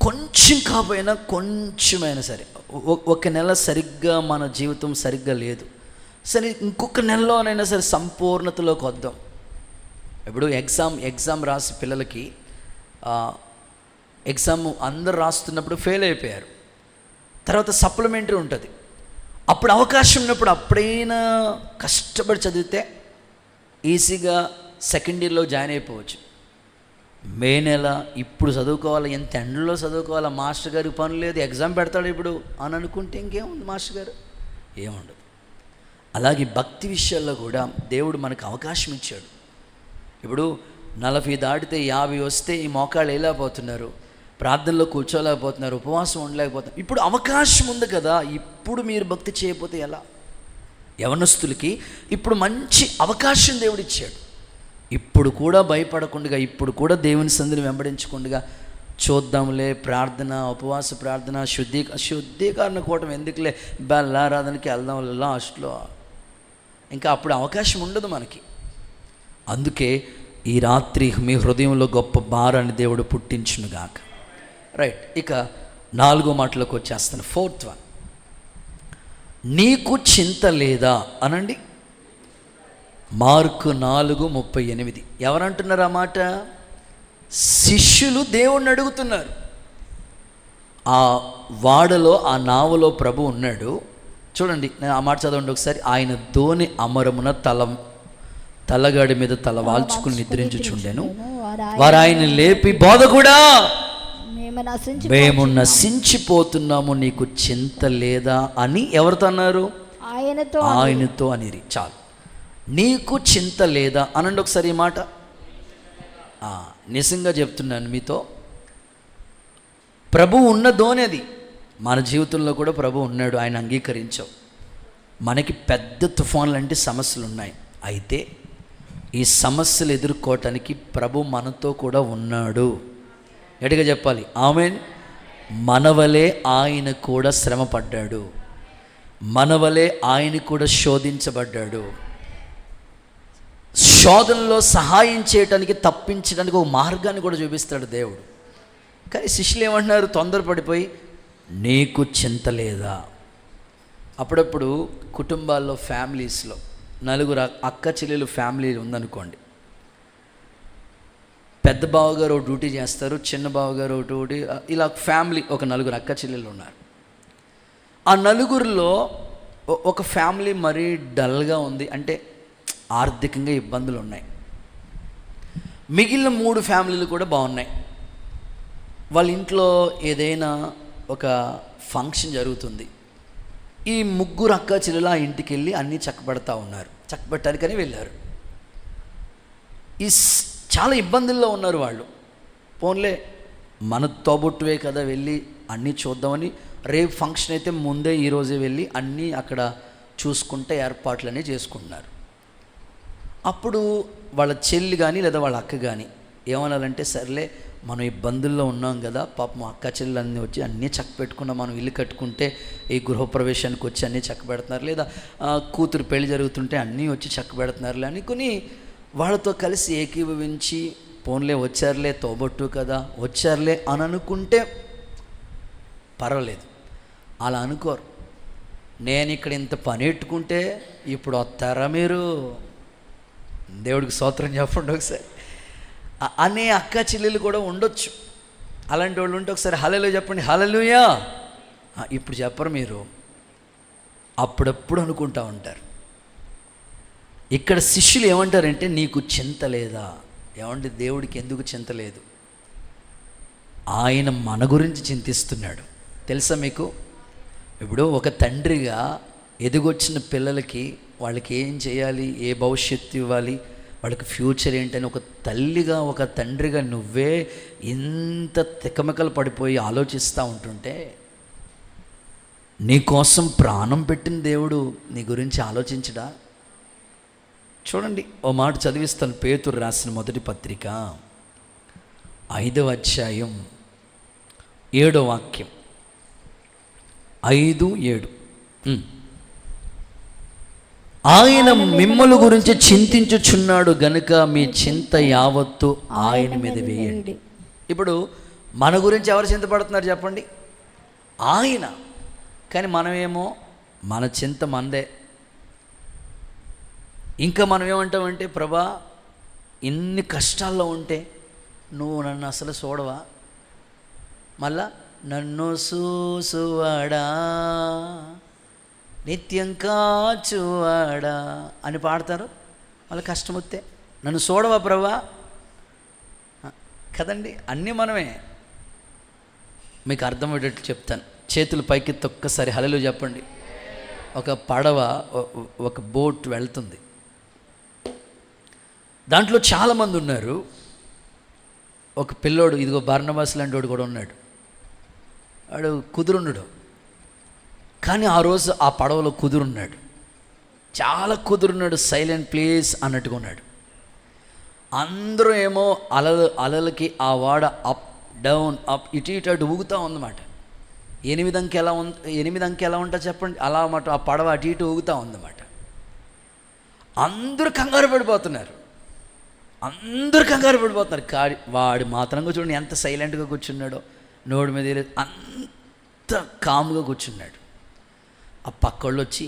కొంచెం కాకపోయినా కొంచెమైనా సరే, ఒక నెల సరిగ్గా మన జీవితం సరిగ్గా లేదు సరే, ఇంకొక నెలలోనైనా సరే సంపూర్ణతలోకి వద్దాం. ఇప్పుడు ఎగ్జామ్ రాసి పిల్లలకి ఎగ్జామ్ అందరు రాస్తున్నప్పుడు ఫెయిల్ అయిపోయారు, తర్వాత సప్లిమెంటరీ ఉంటుంది. అప్పుడు అవకాశం ఉన్నప్పుడు అప్పుడైనా కష్టపడి చదివితే ఈజీగా సెకండ్ ఇయర్లో జాయిన్ అయిపోవచ్చు. మే నెల ఇప్పుడు చదువుకోవాలి, ఎంత ఎండలో చదువుకోవాలా, మాస్టర్ గారికి పని లేదు, ఎగ్జామ్ పెడతాడు ఇప్పుడు అని అనుకుంటే ఇంకేముంది మాస్టర్ గారు, ఏముండదు. అలాగే భక్తి విషయాల్లో కూడా దేవుడు మనకు అవకాశం ఇచ్చాడు. ఇప్పుడు 40 దాటితే 50 వస్తే ఈ మోకాళ్ళు వేయలేకపోతున్నారు, ప్రార్థనలో కూర్చోలేకపోతున్నారు, ఉపవాసం ఉండలేకపోతున్నారు. ఇప్పుడు అవకాశం ఉంది కదా, ఇప్పుడు మీరు భక్తి చేయకపోతే ఎలా? యవనస్తులకి ఇప్పుడు మంచి అవకాశం దేవుడు ఇచ్చాడు. ఇప్పుడు కూడా భయపడకుండా, ఇప్పుడు కూడా దేవుని సంధిని వెంబడించకుండా చూద్దాంలే, ప్రార్థన, ఉపవాస ప్రార్థన, శుద్ధీకరణ కూటం ఎందుకులే, బెల్లారాధనకి వెళ్దాం లాస్ట్లో, ఇంకా అప్పుడు అవకాశం ఉండదు మనకి. అందుకే ఈ రాత్రి మీ హృదయంలో గొప్ప భారాన్ని దేవుడు పుట్టించునుగాక. రైట్, ఇక 4వ మాటలోకి వచ్చేస్తాను. 4th one, నీకు చింత లేదా అనండి. మార్కు 4:38. ఎవరంటున్నారు ఆ మాట? శిష్యులు దేవుణ్ణి అడుగుతున్నారు. ఆ వాడలో, ఆ నావలో ప్రభు ఉన్నాడు. చూడండి, నేను ఆ మాట చదవండి ఒకసారి. ఆయన ధోని అమరమున తలగాడి మీద తల వాల్చుకుని నిద్రించుచుండెను. వారు ఆయన లేపి, బోధకుడా మేము నశించిపోతున్నాము, నీకు చింత లేదా అని ఎవరితో అన్నారు? ఆయనతో అనిరి. చాలు, నీకు చింత లేదా అనండి ఒకసారి ఈ మాట. నిజంగా చెప్తున్నాను మీతో, ప్రభు ఉన్న ధోనిది. మన జీవితంలో కూడా ప్రభు ఉన్నాడు, ఆయన అంగీకరించావు. మనకి పెద్ద తుఫాన్లు అంటే సమస్యలు ఉన్నాయి. అయితే ఈ సమస్యలు ఎదుర్కోవటానికి ప్రభు మనతో కూడా ఉన్నాడు. ఎటుగా చెప్పాలి? ఆమేన్. మనవలే ఆయన కూడా శ్రమ పడ్డాడు, మనవలే ఆయన కూడా శోధించబడ్డాడు. శోధనలో సహాయం చేయటానికి, తప్పించడానికి ఒక మార్గాన్ని కూడా చూపిస్తాడు దేవుడు. కానీ శిష్యులు ఏమంటున్నారు? తొందరపడిపోయి, నీకు చింత లేదా? అప్పుడప్పుడు కుటుంబాల్లో, ఫ్యామిలీస్లో 4 అక్క చెల్లెలు ఫ్యామిలీ ఉందనుకోండి. పెద్ద బావగారు ఒక డ్యూటీ చేస్తారు, చిన్న బావగారు ఒక డ్యూటీ, ఇలా ఫ్యామిలీ ఒక 4 అక్క చెల్లెలు ఉన్నారు. ఆ 4లో ఒక ఫ్యామిలీ మరీ డల్గా ఉంది, అంటే ఆర్థికంగా ఇబ్బందులు ఉన్నాయి. మిగిలిన 3 ఫ్యామిలీలు కూడా బాగున్నాయి. వాళ్ళ ఇంట్లో ఏదైనా ఒక ఫంక్షన్ జరుగుతుంది. ఈ 3 అక్క చెల్లెలు ఆ ఇంటికి వెళ్ళి అన్నీ చక్కబెడతా ఉన్నారు, చక్కబెట్టడానికని వెళ్ళారు. చాలా ఇబ్బందుల్లో ఉన్నారు వాళ్ళు. పోన్లే మన తోబుట్టువే కదా, వెళ్ళి అన్నీ చూద్దామని రేపు ఫంక్షన్ అయితే ముందే ఈరోజే వెళ్ళి అన్నీ అక్కడ చూసుకుంటే ఏర్పాట్లన్నీ చేసుకుంటున్నారు. అప్పుడు వాళ్ళ చెల్లి కానీ లేదా వాళ్ళ అక్క కానీ ఏమనాలంటే, సర్లే మనం ఇబ్బందుల్లో ఉన్నాం కదా, పాపం అక్క చెల్లెలన్నీ వచ్చి అన్నీ చక్క పెట్టుకున్నా, మనం ఇల్లు కట్టుకుంటే ఈ గృహప్రవేశానికి వచ్చి అన్నీ చక్క పెడుతున్నారు, లేదా కూతురు పెళ్లి జరుగుతుంటే అన్నీ వచ్చి చక్క పెడుతున్నారులే అనుకుని వాళ్ళతో కలిసి ఏకీభవించి, పోన్లే వచ్చారులే తోబొట్టు కదా వచ్చారులే అని అనుకుంటే పర్వాలేదు. అలా అనుకోరు. నేను ఇక్కడ ఇంత పని పెట్టుకుంటే ఇప్పుడు వస్తారా మీరు, దేవుడికి స్తోత్రం చెప్పండి ఒకసారి అనే అక్క చెల్లెలు కూడా ఉండొచ్చు. అలాంటి వాళ్ళు ఉంటే ఒకసారి హల్లెలూయా చెప్పండి. హల్లెలూయా. ఇప్పుడు చెప్పరు మీరు, అప్పుడప్పుడు అనుకుంటా ఉంటారు. ఇక్కడ శిష్యులు ఏమంటారంటే, నీకు చింత లేదా? ఏమంటే దేవుడికి ఎందుకు చింత లేదు? ఆయన మన గురించి చింతిస్తున్నాడు. తెలుసా మీకు? ఇప్పుడు ఒక తండ్రిగా ఎదిగొచ్చిన పిల్లలకి వాళ్ళకి ఏం చేయాలి, ఏ భవిష్యత్తు ఇవ్వాలి, వాళ్ళకి ఫ్యూచర్ ఏంటని ఒక తల్లిగా ఒక తండ్రిగా నువ్వే ఇంత తికమకలు పడిపోయి ఆలోచిస్తూ ఉంటుంటే, నీ కోసం ప్రాణం పెట్టిన దేవుడు నీ గురించి ఆలోచించడా? చూడండి, ఓ మాట చదివిస్తాను. పేతురు రాసిన మొదటి పత్రిక 5వ అధ్యాయం 7వ వాక్యం. 5:7. ఆయన మిమ్మల్ని గురించి చింతించుచున్నాడు గనుక మీ చింత యావత్తు ఆయన మీద వేయండి. ఇప్పుడు మన గురించి ఎవరు చింతపడుతున్నారు చెప్పండి? ఆయన. కానీ మనమేమో మన చింత మనదే. ఇంకా మనం ఏమంటామంటే, ప్రభా ఇన్ని కష్టాల్లో ఉంటే నువ్వు నన్ను అసలు చూడవా, మళ్ళా నన్ను చూసువాడా నిత్యం కాచువాడా అని పాడతారు. వాళ్ళ కష్టం వస్తే నన్ను చూడవా ప్రభా కదండి. అన్నీ మనమే. మీకు అర్థమయ్యేటట్టు చెప్తాను. చేతులు పైకెత్తి ఒక్కసారి హల్లెలూయా చెప్పండి. ఒక పడవ, ఒక బోట్ వెళ్తుంది. దాంట్లో చాలామంది ఉన్నారు. ఒక పిల్లోడు, ఇదిగో బర్నబాస్ లాంటి వాడు కూడా ఉన్నాడు. వాడు కుదురున్నాడు. కానీ ఆ రోజు ఆ పడవలో కుదురున్నాడు, చాలా కుదురున్నాడు, సైలెంట్ ప్లేస్ అన్నట్టుగా ఉన్నాడు. అందరూ ఏమో అలలకి ఆ వాడ అప్ డౌన్ అప్ ఇటు అటు ఊగుతూ ఉందన్నమాట. 8 అంకె ఎలా ఉంటుంది చెప్పండి, అలా మాట ఆ పడవ అటు ఇటు ఊగుతూ ఉందన్నమాట. అందరూ కంగారు పడిపోతున్నారు. కానీ వాడు మాత్రంగా చూడండి ఎంత సైలెంట్గా కూర్చున్నాడో, నోడి మీద అంత కామ్గా కూర్చున్నాడు. ఆ పక్కోళ్ళు వచ్చి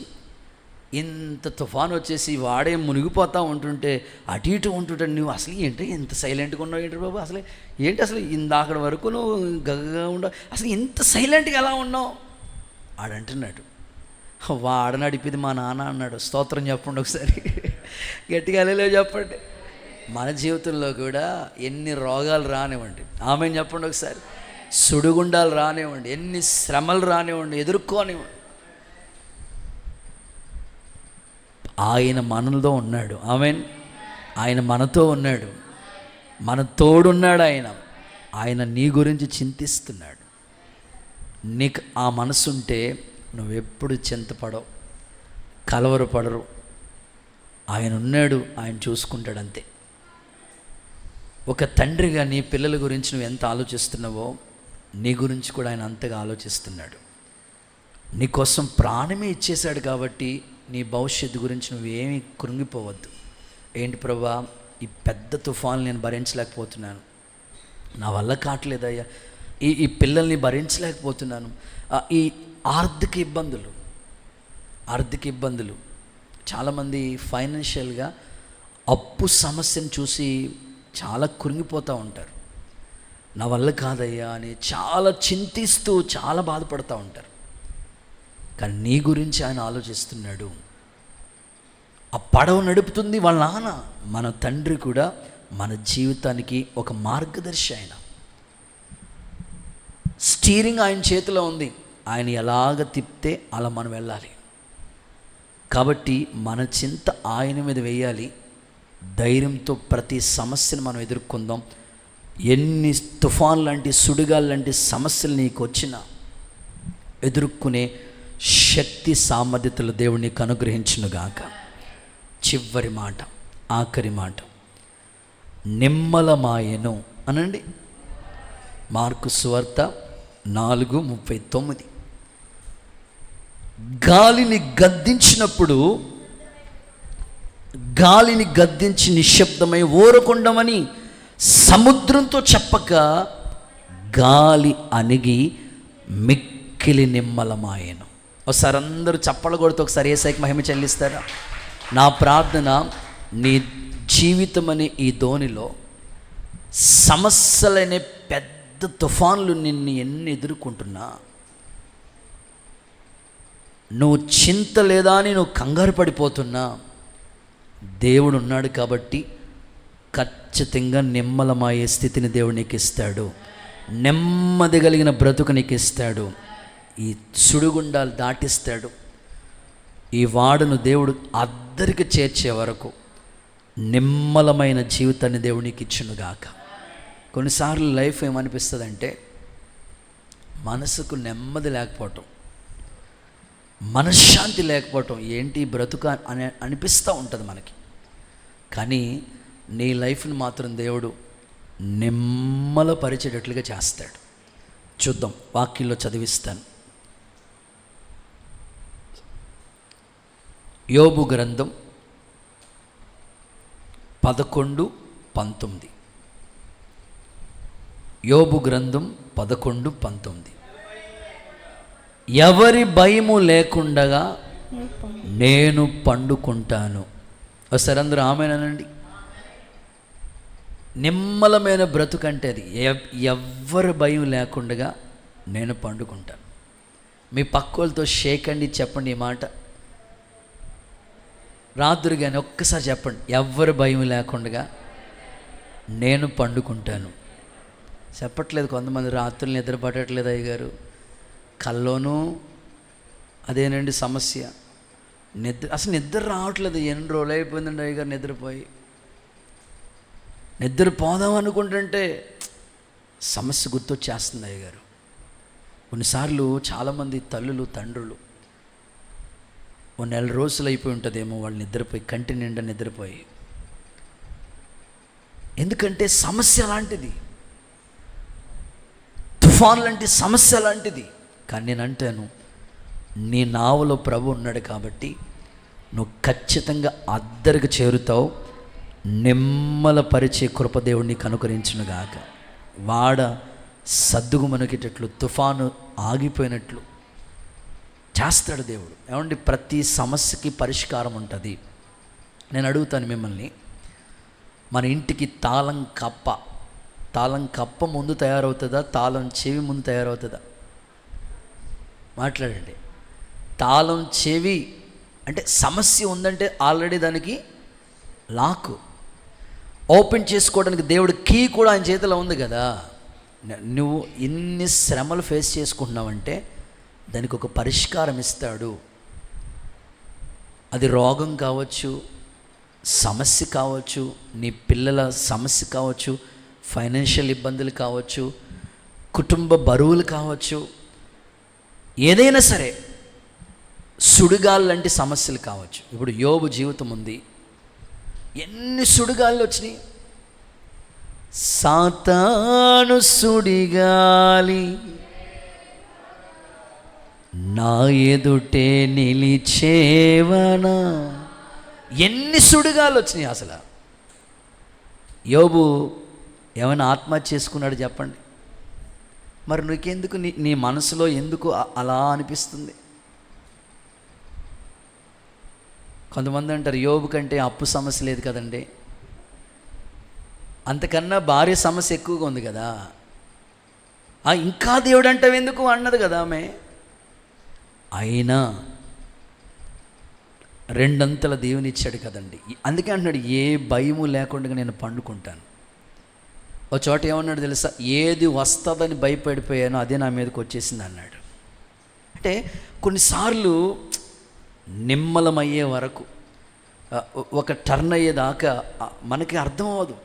ఇంత తుఫాను వచ్చేసి వాడే మునిగిపోతూ ఉంటుంటే అటు ఇటు ఉంటుంటే, నువ్వు అసలు ఏంటి ఎంత సైలెంట్గా ఉన్నావు ఏంటి బాబు, అసలు ఏంటి అసలు ఇందాకడ వరకు నువ్వు గగ్గగా ఉండవు, అసలు ఇంత సైలెంట్గా ఎలా ఉన్నావు ఆడంటున్నాడు. వాడు నడిపిది మా నాన్న అన్నాడు. స్తోత్రం చెప్పండి ఒకసారి గట్టిగా హల్లెలూయా చెప్పండి. మన జీవితంలో కూడా ఎన్ని రోగాలు రానివ్వండి, ఆమెను చెప్పండి ఒకసారి, సుడిగుండాలు రానివ్వండి, ఎన్ని శ్రమలు రానివ్వండి, ఎదుర్కోనివ్వండి, ఆయన మనలో ఉన్నాడు. ఆమెన్. ఆయన మనతో ఉన్నాడు, మన తోడున్నాడు. ఆయన నీ గురించి చింతిస్తున్నాడు. నీకు ఆ మనసుంటే నువ్వెప్పుడు చింతపడవు, కలవరపడరు. ఆయన ఉన్నాడు, ఆయన చూసుకుంటాడు అంతే. ఒక తండ్రిగా నీ పిల్లల గురించి నువ్వు ఎంత ఆలోచిస్తున్నావో నీ గురించి కూడా ఆయన అంతగా ఆలోచిస్తున్నాడు. నీకోసం ప్రాణమే ఇచ్చేశాడు కాబట్టి నీ భవిష్యత్తు గురించి నువ్వేమీ కృంగిపోవద్దు. ఏంటి ప్రభా, ఈ పెద్ద తుఫాను నేను భరించలేకపోతున్నాను, నా వల్ల కావట్లేదయ్యా, ఈ పిల్లల్ని భరించలేకపోతున్నాను, ఈ ఆర్థిక ఇబ్బందులు చాలామంది ఫైనాన్షియల్గా అప్పు సమస్యను చూసి చాలా కృంగిపోతూ ఉంటారు. నా వల్ల కాదయ్యా అని చాలా చింతిస్తూ చాలా బాధపడుతూ ఉంటారు. కానీ నీ గురించి ఆయన ఆలోచిస్తున్నాడు. ఆ పడవ నడుపుతుంది వాళ్ళ నాన్న. మన తండ్రి కూడా మన జీవితానికి ఒక మార్గదర్శి. ఆయన స్టీరింగ్ ఆయన చేతిలో ఉంది. ఆయన ఎలాగ తిప్పితే అలా మనం వెళ్ళాలి. కాబట్టి మన చింత ఆయన మీద వేయాలి. ధైర్యంతో ప్రతి సమస్యను మనం ఎదుర్కొందాం. ఎన్ని తుఫాన్ లాంటి సుడిగాలు లాంటి సమస్యలు నీకు వచ్చినా ఎదుర్కొనే శక్తి సామర్థ్యతలు దేవుడు నీకు అనుగ్రహించునుగాక. చివరి మాట, ఆఖరి మాట, నిమ్మలమాయెను అనండి. మార్కు సువార్త 4:39. గాలిని గద్దించి నిశ్శబ్దమై ఊరకుండమని సముద్రంతో చెప్పక గాలి అణిగి మిక్కిలి నిమ్మలమాయెను. ఒకసారి అందరూ చప్పలు కొడుతూ ఒకసారి యేసయ్యకి మహిమ చెల్లిస్తారా? నా ప్రార్థన, నీ జీవితం అనే ఈ ధోనిలో సమస్యలనే పెద్ద తుఫాన్లు నిన్ను ఎన్ని ఎదుర్కొంటున్నా, నువ్వు చింత లేదా అని నువ్వు కంగారు పడిపోతున్నా, దేవుడు ఉన్నాడు కాబట్టి ఖచ్చితంగా నిమ్మలమయ్యే స్థితిని దేవుడు నీకు ఇస్తాడు. నెమ్మది కలిగిన బ్రతుకు నీకు ఇస్తాడు. ఈ సుడిగుండాలు దాటిస్తాడు. ఈ వాడును దేవుడు అద్దరికి చేర్చే వరకు నిమ్మలమైన జీవితాన్ని దేవుడు నీకు ఇచ్చునుగాక. కొన్నిసార్లు లైఫ్ ఏమనిపిస్తుందంటే, మనసుకు నెమ్మది లేకపోవటం, మనశ్శాంతి లేకపోవటం, ఏంటి బ్రతుక అని అనిపిస్తూ ఉంటుంది మనకి. కానీ నీ లైఫ్ని మాత్రం దేవుడు నిమ్మలపరిచేటట్లుగా చేస్తాడు. చూద్దాం, వాక్యంలో చదివిస్తాను. యోబు గ్రంథం 11:19. యోబు గ్రంథం 11:19. ఎవరి భయము లేకుండగా నేను పండుకుంటాను. ఒకసారి అందరూ ఆమేనండి. నిమ్మలమైన బ్రతుకంటే అది ఎవ్వరి భయం లేకుండగా నేను పండుకుంటాను. మీ పక్కోళ్ళతో షేక్ అండి, చెప్పండి ఈ మాట. రాత్రి కానీ ఒక్కసారి చెప్పండి, ఎవ్వరి భయం లేకుండగా నేను పండుకుంటాను. చెప్పట్లేదు కొంతమంది, రాత్రులు నిద్ర పట్టట్లేదు అయ్యగారు, కల్లోనూ అదేనండి సమస్య. అసలు నిద్ర రావట్లేదు, ఎన్ని రోజులు అయిపోయిందండి అయ్యగారు నిద్రపోయి. నిద్రపోదాం అనుకుంటుంటే సమస్య గుర్తొచ్చేస్తుంది అయ్యగారు. కొన్నిసార్లు చాలామంది తల్లులు తండ్రులు ఓ నెల రోజులు అయిపోయి ఉంటుందేమో వాళ్ళు నిద్రపోయి, కంటి నిండా నిద్రపోయి. ఎందుకంటే సమస్య లాంటిది, తుఫాన్ లాంటి సమస్య లాంటిది. కానీ నేను అంటాను, నీ నావలో ప్రభు ఉన్నాడు కాబట్టి నువ్వు ఖచ్చితంగా అద్దరికి చేరుతావు. నిమ్మలపరిచే కృపదేవుడిని కనుకరించునుగాక. వాడ సద్దుగు మనకేటట్లు, తుఫాను ఆగిపోయినట్లు చేస్తాడు దేవుడు. ఏమండి, ప్రతి సమస్యకి పరిష్కారం ఉంటుంది. నేను అడుగుతాను మిమ్మల్ని, మన ఇంటికి తాళం కప్ప ముందు తయారవుతుందా, తాళం చెవి ముందు తయారవుతుందా? మాట్లాడండి. తాళం చెవి అంటే సమస్య ఉందంటే ఆల్రెడీ దానికి లాకు ఓపెన్ చేసుకోవడానికి దేవుడు కీ కూడా ఆయన చేతిలో ఉంది కదా. నువ్వు ఇన్ని శ్రమలు ఫేస్ చేసుకుంటున్నావంటే దానికి ఒక పరిష్కారం ఇస్తాడు. అది రోగం కావచ్చు, సమస్య కావచ్చు, నీ పిల్లల సమస్య కావచ్చు, ఫైనాన్షియల్ ఇబ్బందులు కావచ్చు, కుటుంబ బరువులు కావచ్చు, ఏదైనా సరే, సుడిగాలు లాంటి సమస్యలు కావచ్చు. ఇప్పుడు యోబు జీవితం ఉంది, ఎన్ని సుడిగాళ్ళు వచ్చినాయి. సాతాను సుడిగాలి నా ఎదుటే నిలిచేవనా, ఎన్ని సుడిగాలు వచ్చినాయి. అసలు యోబు ఏమైనా ఆత్మహత్య చేసుకున్నాడు చెప్పండి? మరి నీకెందుకు, నీ మనసులో ఎందుకు అలా అనిపిస్తుంది? కొంతమంది అంటారు, యోబు కంటే అప్పు సమస్య లేదు కదండి, అంతకన్నా భార్య సమస్య ఎక్కువగా ఉంది కదా, ఇంకా దేవుడు అంటావు ఎందుకు అన్నది కదా ఆమె. అయినా రెండంతల దేవుని ఇచ్చాడు కదండి. అందుకే అంటున్నాడు, ఏ భయము లేకుండా నేను పండుకుంటాను. ఒక చోట ఏమన్నాడు తెలుసా? ఏది వస్తుందని భయపడిపోయానో అదే నా మీదకి వచ్చేసింది అన్నాడు. అంటే కొన్నిసార్లు నిమ్మలమయ్యే వరకు, ఒక టర్న్ అయ్యేదాకా మనకి అర్థం అవ్వదు,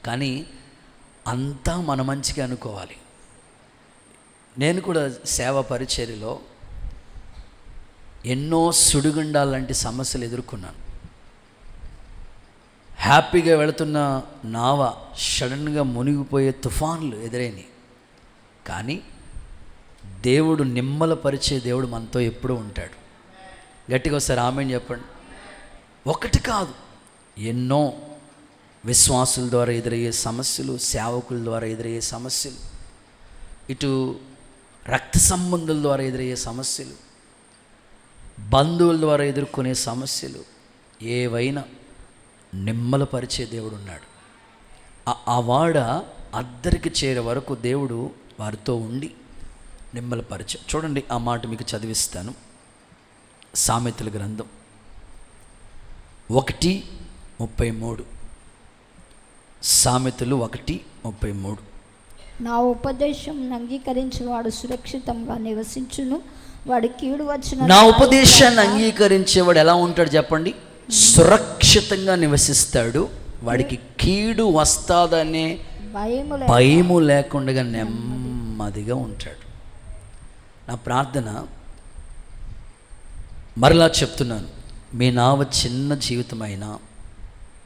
కానీ అంతా మన మంచిగా అనుకోవాలి. నేను కూడా సేవా పరిచర్యలో ఎన్నో సుడిగుండాల లాంటి సమస్యలు ఎదుర్కొన్నాను. హ్యాపీగా వెళుతున్న నావ సడన్గా మునిగిపోయే తుఫాన్లు ఎదురైనాయి. కానీ దేవుడు నిమ్మలపరిచే దేవుడు మనతో ఎప్పుడూ ఉంటాడు. గట్టిగా ఒకసారి ఆమేన్ చెప్పండి. ఒకటి కాదు, ఎన్నో విశ్వాసుల ద్వారా ఎదురయ్యే సమస్యలు, సేవకుల ద్వారా ఎదురయ్యే సమస్యలు, ఇటు రక్త సంబంధుల ద్వారా ఎదురయ్యే సమస్యలు, బంధువుల ద్వారా ఎదుర్కొనే సమస్యలు ఏవైనా నిమ్మలపరిచే దేవుడు ఉన్నాడు. ఆ వాడ అద్దరికి చేరే వరకు దేవుడు వారితో ఉండి నిమ్మలపరిచే. చూడండి, ఆ మాట మీకు చదివిస్తాను. సామెతల గ్రంథం 1:33. సామెతలు 1:33. నా ఉపదేశం అంగీకరించేవాడు సురక్షితంగా నివసించును, వాడి కీడు వచ్చిన. నా ఉపదేశాన్ని అంగీకరించేవాడు ఎలా ఉంటాడు చెప్పండి? సురక్షితంగా నివసిస్తాడు. వాడికి కీడు వస్తాదనే భయము లేకుండా నెమ్మదిగా ఉంటాడు. నా ప్రార్థన, మరలా చెప్తున్నాను, మీ నావ చిన్న జీవితమైనా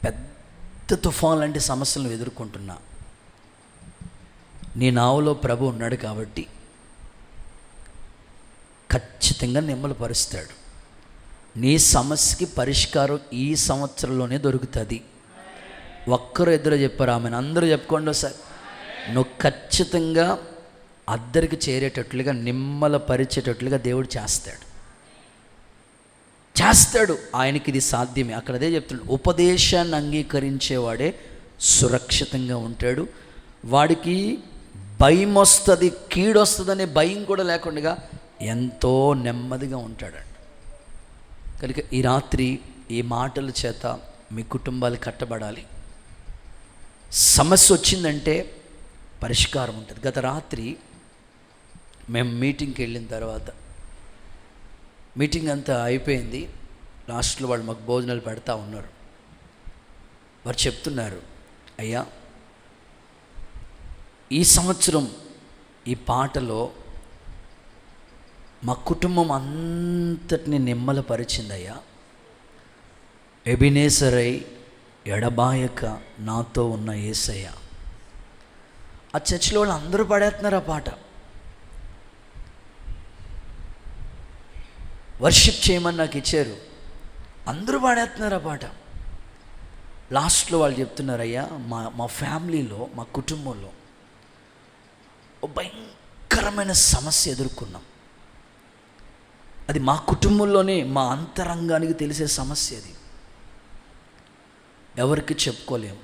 పెద్ద తుఫాన్ లాంటి సమస్యలను ఎదుర్కొంటున్నా, నీ నావలో ప్రభు ఉన్నాడు కాబట్టి ఖచ్చితంగా నిమ్మలపరుస్తాడు. నీ సమస్యకి పరిష్కారం ఈ సంవత్సరంలోనే దొరుకుతుంది. ఒక్కరు ఇద్దరు చెప్పారు ఆమెను, అందరూ చెప్పుకోండి సార్. నువ్వు ఖచ్చితంగా అద్దరికి చేరేటట్లుగా నిమ్మలపరిచేటట్లుగా దేవుడు చేస్తాడు. ఆయనకి ఇది సాధ్యమే. అక్కడ అదే చెప్తున్నాడు, ఉపదేశాన్ని అంగీకరించేవాడే సురక్షితంగా ఉంటాడు. వాడికి భయం వస్తుంది, కీడు వస్తుందనే భయం కూడా లేకుండా ఎంతో నెమ్మదిగా ఉంటాడంట. కనుక ఈ రాత్రి ఈ మాటల చేత మీ కుటుంబాలు కట్టబడాలి. సమస్య వచ్చిందంటే పరిష్కారం ఉంటుంది. గత రాత్రి మేము మీటింగ్కి వెళ్ళిన తర్వాత, మీటింగ్ అంతా అయిపోయింది, లాస్ట్లో వాళ్ళు మాకు భోజనాలు పెడతా ఉన్నారు. వారు చెప్తున్నారు, అయ్యా ఈ సంవత్సరం ఈ పాటలో మా కుటుంబం అంతటిని నిమ్మలపరిచిందయ్యా. ఎబినేసరై ఎడబాయక నాతో ఉన్న యేసయ్య. ఆ చర్చిలో వాళ్ళు అందరూ పాడేస్తున్నారు ఆ పాట. వర్షిప్ చేయమని నాకు ఇచ్చారు, అందరూ పాడేస్తున్నారు ఆ పాట. లాస్ట్లో వాళ్ళు చెప్తున్నారు, అయ్యా మా ఫ్యామిలీలో, మా కుటుంబంలో భయంకరమైన సమస్య ఎదుర్కొన్నాం. అది మా కుటుంబంలోనే, మా అంతరంగానికి తెలిసే సమస్య. అది ఎవరికి చెప్పుకోలేము.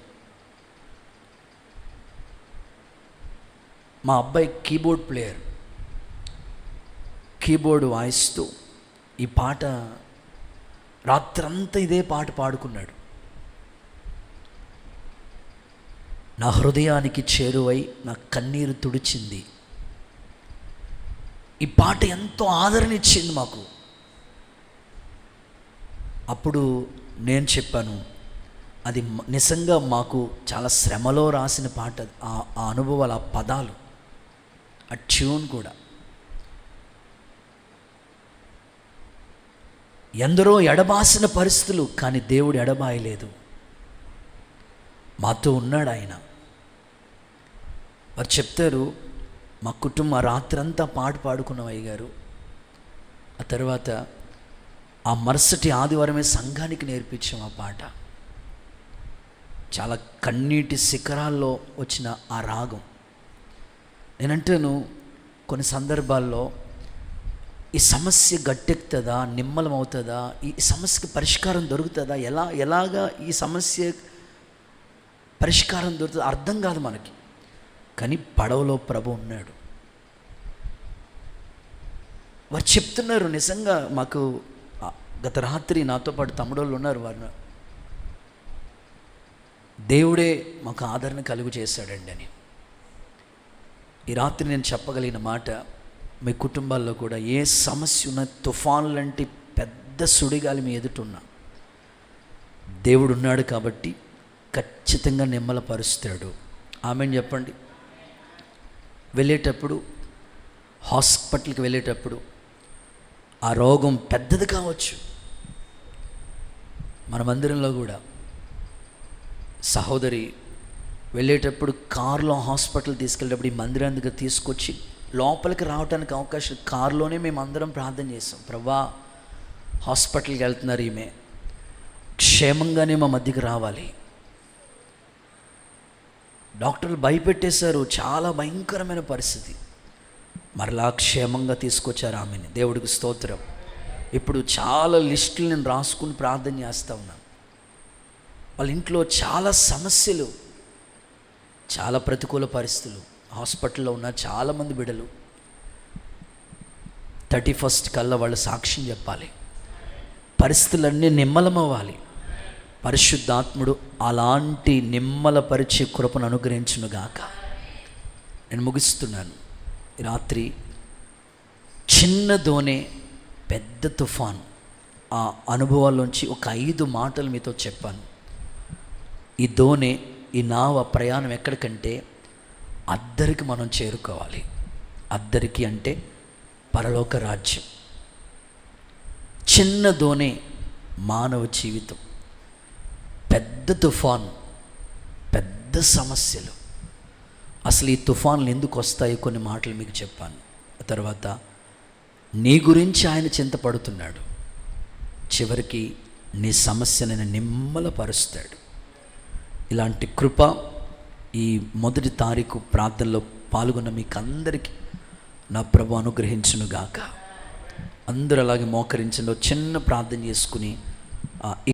మా అబ్బాయి కీబోర్డ్ ప్లేయర్, కీబోర్డు వాయిస్తూ ఈ పాట రాత్రంతా ఇదే పాట పాడుకున్నాడు. నా హృదయానికి చేరువై నా కన్నీరు తుడిచింది. ఈ పాట ఎంతో ఆదరణ ఇచ్చింది మాకు. అప్పుడు నేను చెప్పాను, అది నిజంగా మాకు చాలా శ్రమలో రాసిన పాట. ఆ అనుభవాలు, ఆ పదాలు, ఆ ట్యూన్ కూడా. ఎందరో ఎడబాసిన పరిస్థితులు, కానీ దేవుడు ఎడబాయలేదు, మాతో ఉన్నాడు ఆయన. వారు చెప్తారు, మా కుటుంబం రాత్రంతా పాట పాడుకున్నాం అయ్యగారు. ఆ తర్వాత ఆ మరుసటి ఆదివారమే సంఘానికి నేర్పించాం ఆ పాట. చాలా కన్నీటి శిఖరాల్లో వచ్చిన ఆ రాగం. నేనంటాను, కొన్ని సందర్భాల్లో ఈ సమస్య గట్టెక్కుతుందా, నిమ్మలం అవుతుందా, ఈ సమస్యకి పరిష్కారం దొరుకుతుందా, ఎలాగా ఈ సమస్య పరిష్కారం దొరుకుతుంది అర్థం కాదు మనకి. కానీ పడవలో ప్రభు ఉన్నాడు. వారు చెప్తున్నారు, నిజంగా మాకు గత రాత్రి నాతో పాటు తమ్ముడోళ్ళు ఉన్నారు, వారు దేవుడే మాకు ఆదరణ కలుగు చేశాడండి అని. ఈ రాత్రి నేను చెప్పగలిగిన మాట, మీ కుటుంబాల్లో కూడా ఏ సమస్య ఉన్న, తుఫాన్ లాంటి పెద్ద సుడిగాలి మీ ఎదుటున్నా, దేవుడు ఉన్నాడు కాబట్టి ఖచ్చితంగా నిమ్మలపరుస్తాడు. ఆమెను చెప్పండి. వెళ్ళేటప్పుడు, హాస్పిటల్కి వెళ్ళేటప్పుడు ఆ రోగం పెద్దది కావచ్చు. మన మందిరంలో కూడా సహోదరి వెళ్ళేటప్పుడు కారులో హాస్పిటల్ తీసుకెళ్ళేటప్పుడు ఈ మందిరానికి తీసుకొచ్చి లోపలికి రావడానికి అవకాశం, కారులోనే మేము అందరం ప్రార్థన చేసాం. ప్రభా, హాస్పిటల్కి వెళ్తున్నారు, ఈమె క్షేమంగానే మా మధ్యకి రావాలి. డాక్టర్లు భయపెట్టేశారు, చాలా భయంకరమైన పరిస్థితి. మరలా క్షేమంగా తీసుకొచ్చారు ఆమెని. దేవుడికి స్తోత్రం. ఇప్పుడు చాలా లిస్టులు నేను రాసుకుని ప్రార్థన చేస్తూ ఉన్నాను. వాళ్ళ ఇంట్లో చాలా సమస్యలు, చాలా ప్రతికూల పరిస్థితులు. హాస్పిటల్లో ఉన్న చాలామంది బిడ్డలు 31 కల్లా వాళ్ళు సాక్ష్యం చెప్పాలి. పరిస్థితులన్నీ నిమ్మలమవ్వాలి. పరిశుద్ధాత్ముడు అలాంటి నిమ్మలపరిచే కృపను అనుగ్రహించునుగాక. నేను ముగిస్తున్నాను. ఈ రాత్రి చిన్న దోణి పెద్ద తుఫాన్, ఆ అనుభవాల్లోంచి ఒక 5 మాటలు మీతో చెప్పాను. ఈ దోణి, ఈ నావ ప్రయాణం ఎక్కడికంటే అద్దరికి మనం చేరుకోవాలి. అద్దరికి అంటే పరలోక రాజ్యం. చిన్న దోణి మానవ జీవితం, పెద్ద తుఫాన్, పెద్ద సమస్యలు. అసలు ఈ తుఫాన్లు ఎందుకు వస్తాయో కొన్ని మాటలు మీకు చెప్పాను. ఆ తర్వాత నీ గురించి ఆయన చింతపడుతున్నాడు. చివరికి నీ సమస్యను నిమ్మలపరుస్తాడు. ఇలాంటి కృప ఈ 1 తారీఖు ప్రార్థనలో పాల్గొన్న మీకు అందరికీ నా ప్రభు అనుగ్రహించునుగాక. అందరూ అలాగే మోకరించండి. చిన్న ప్రార్థన చేసుకుని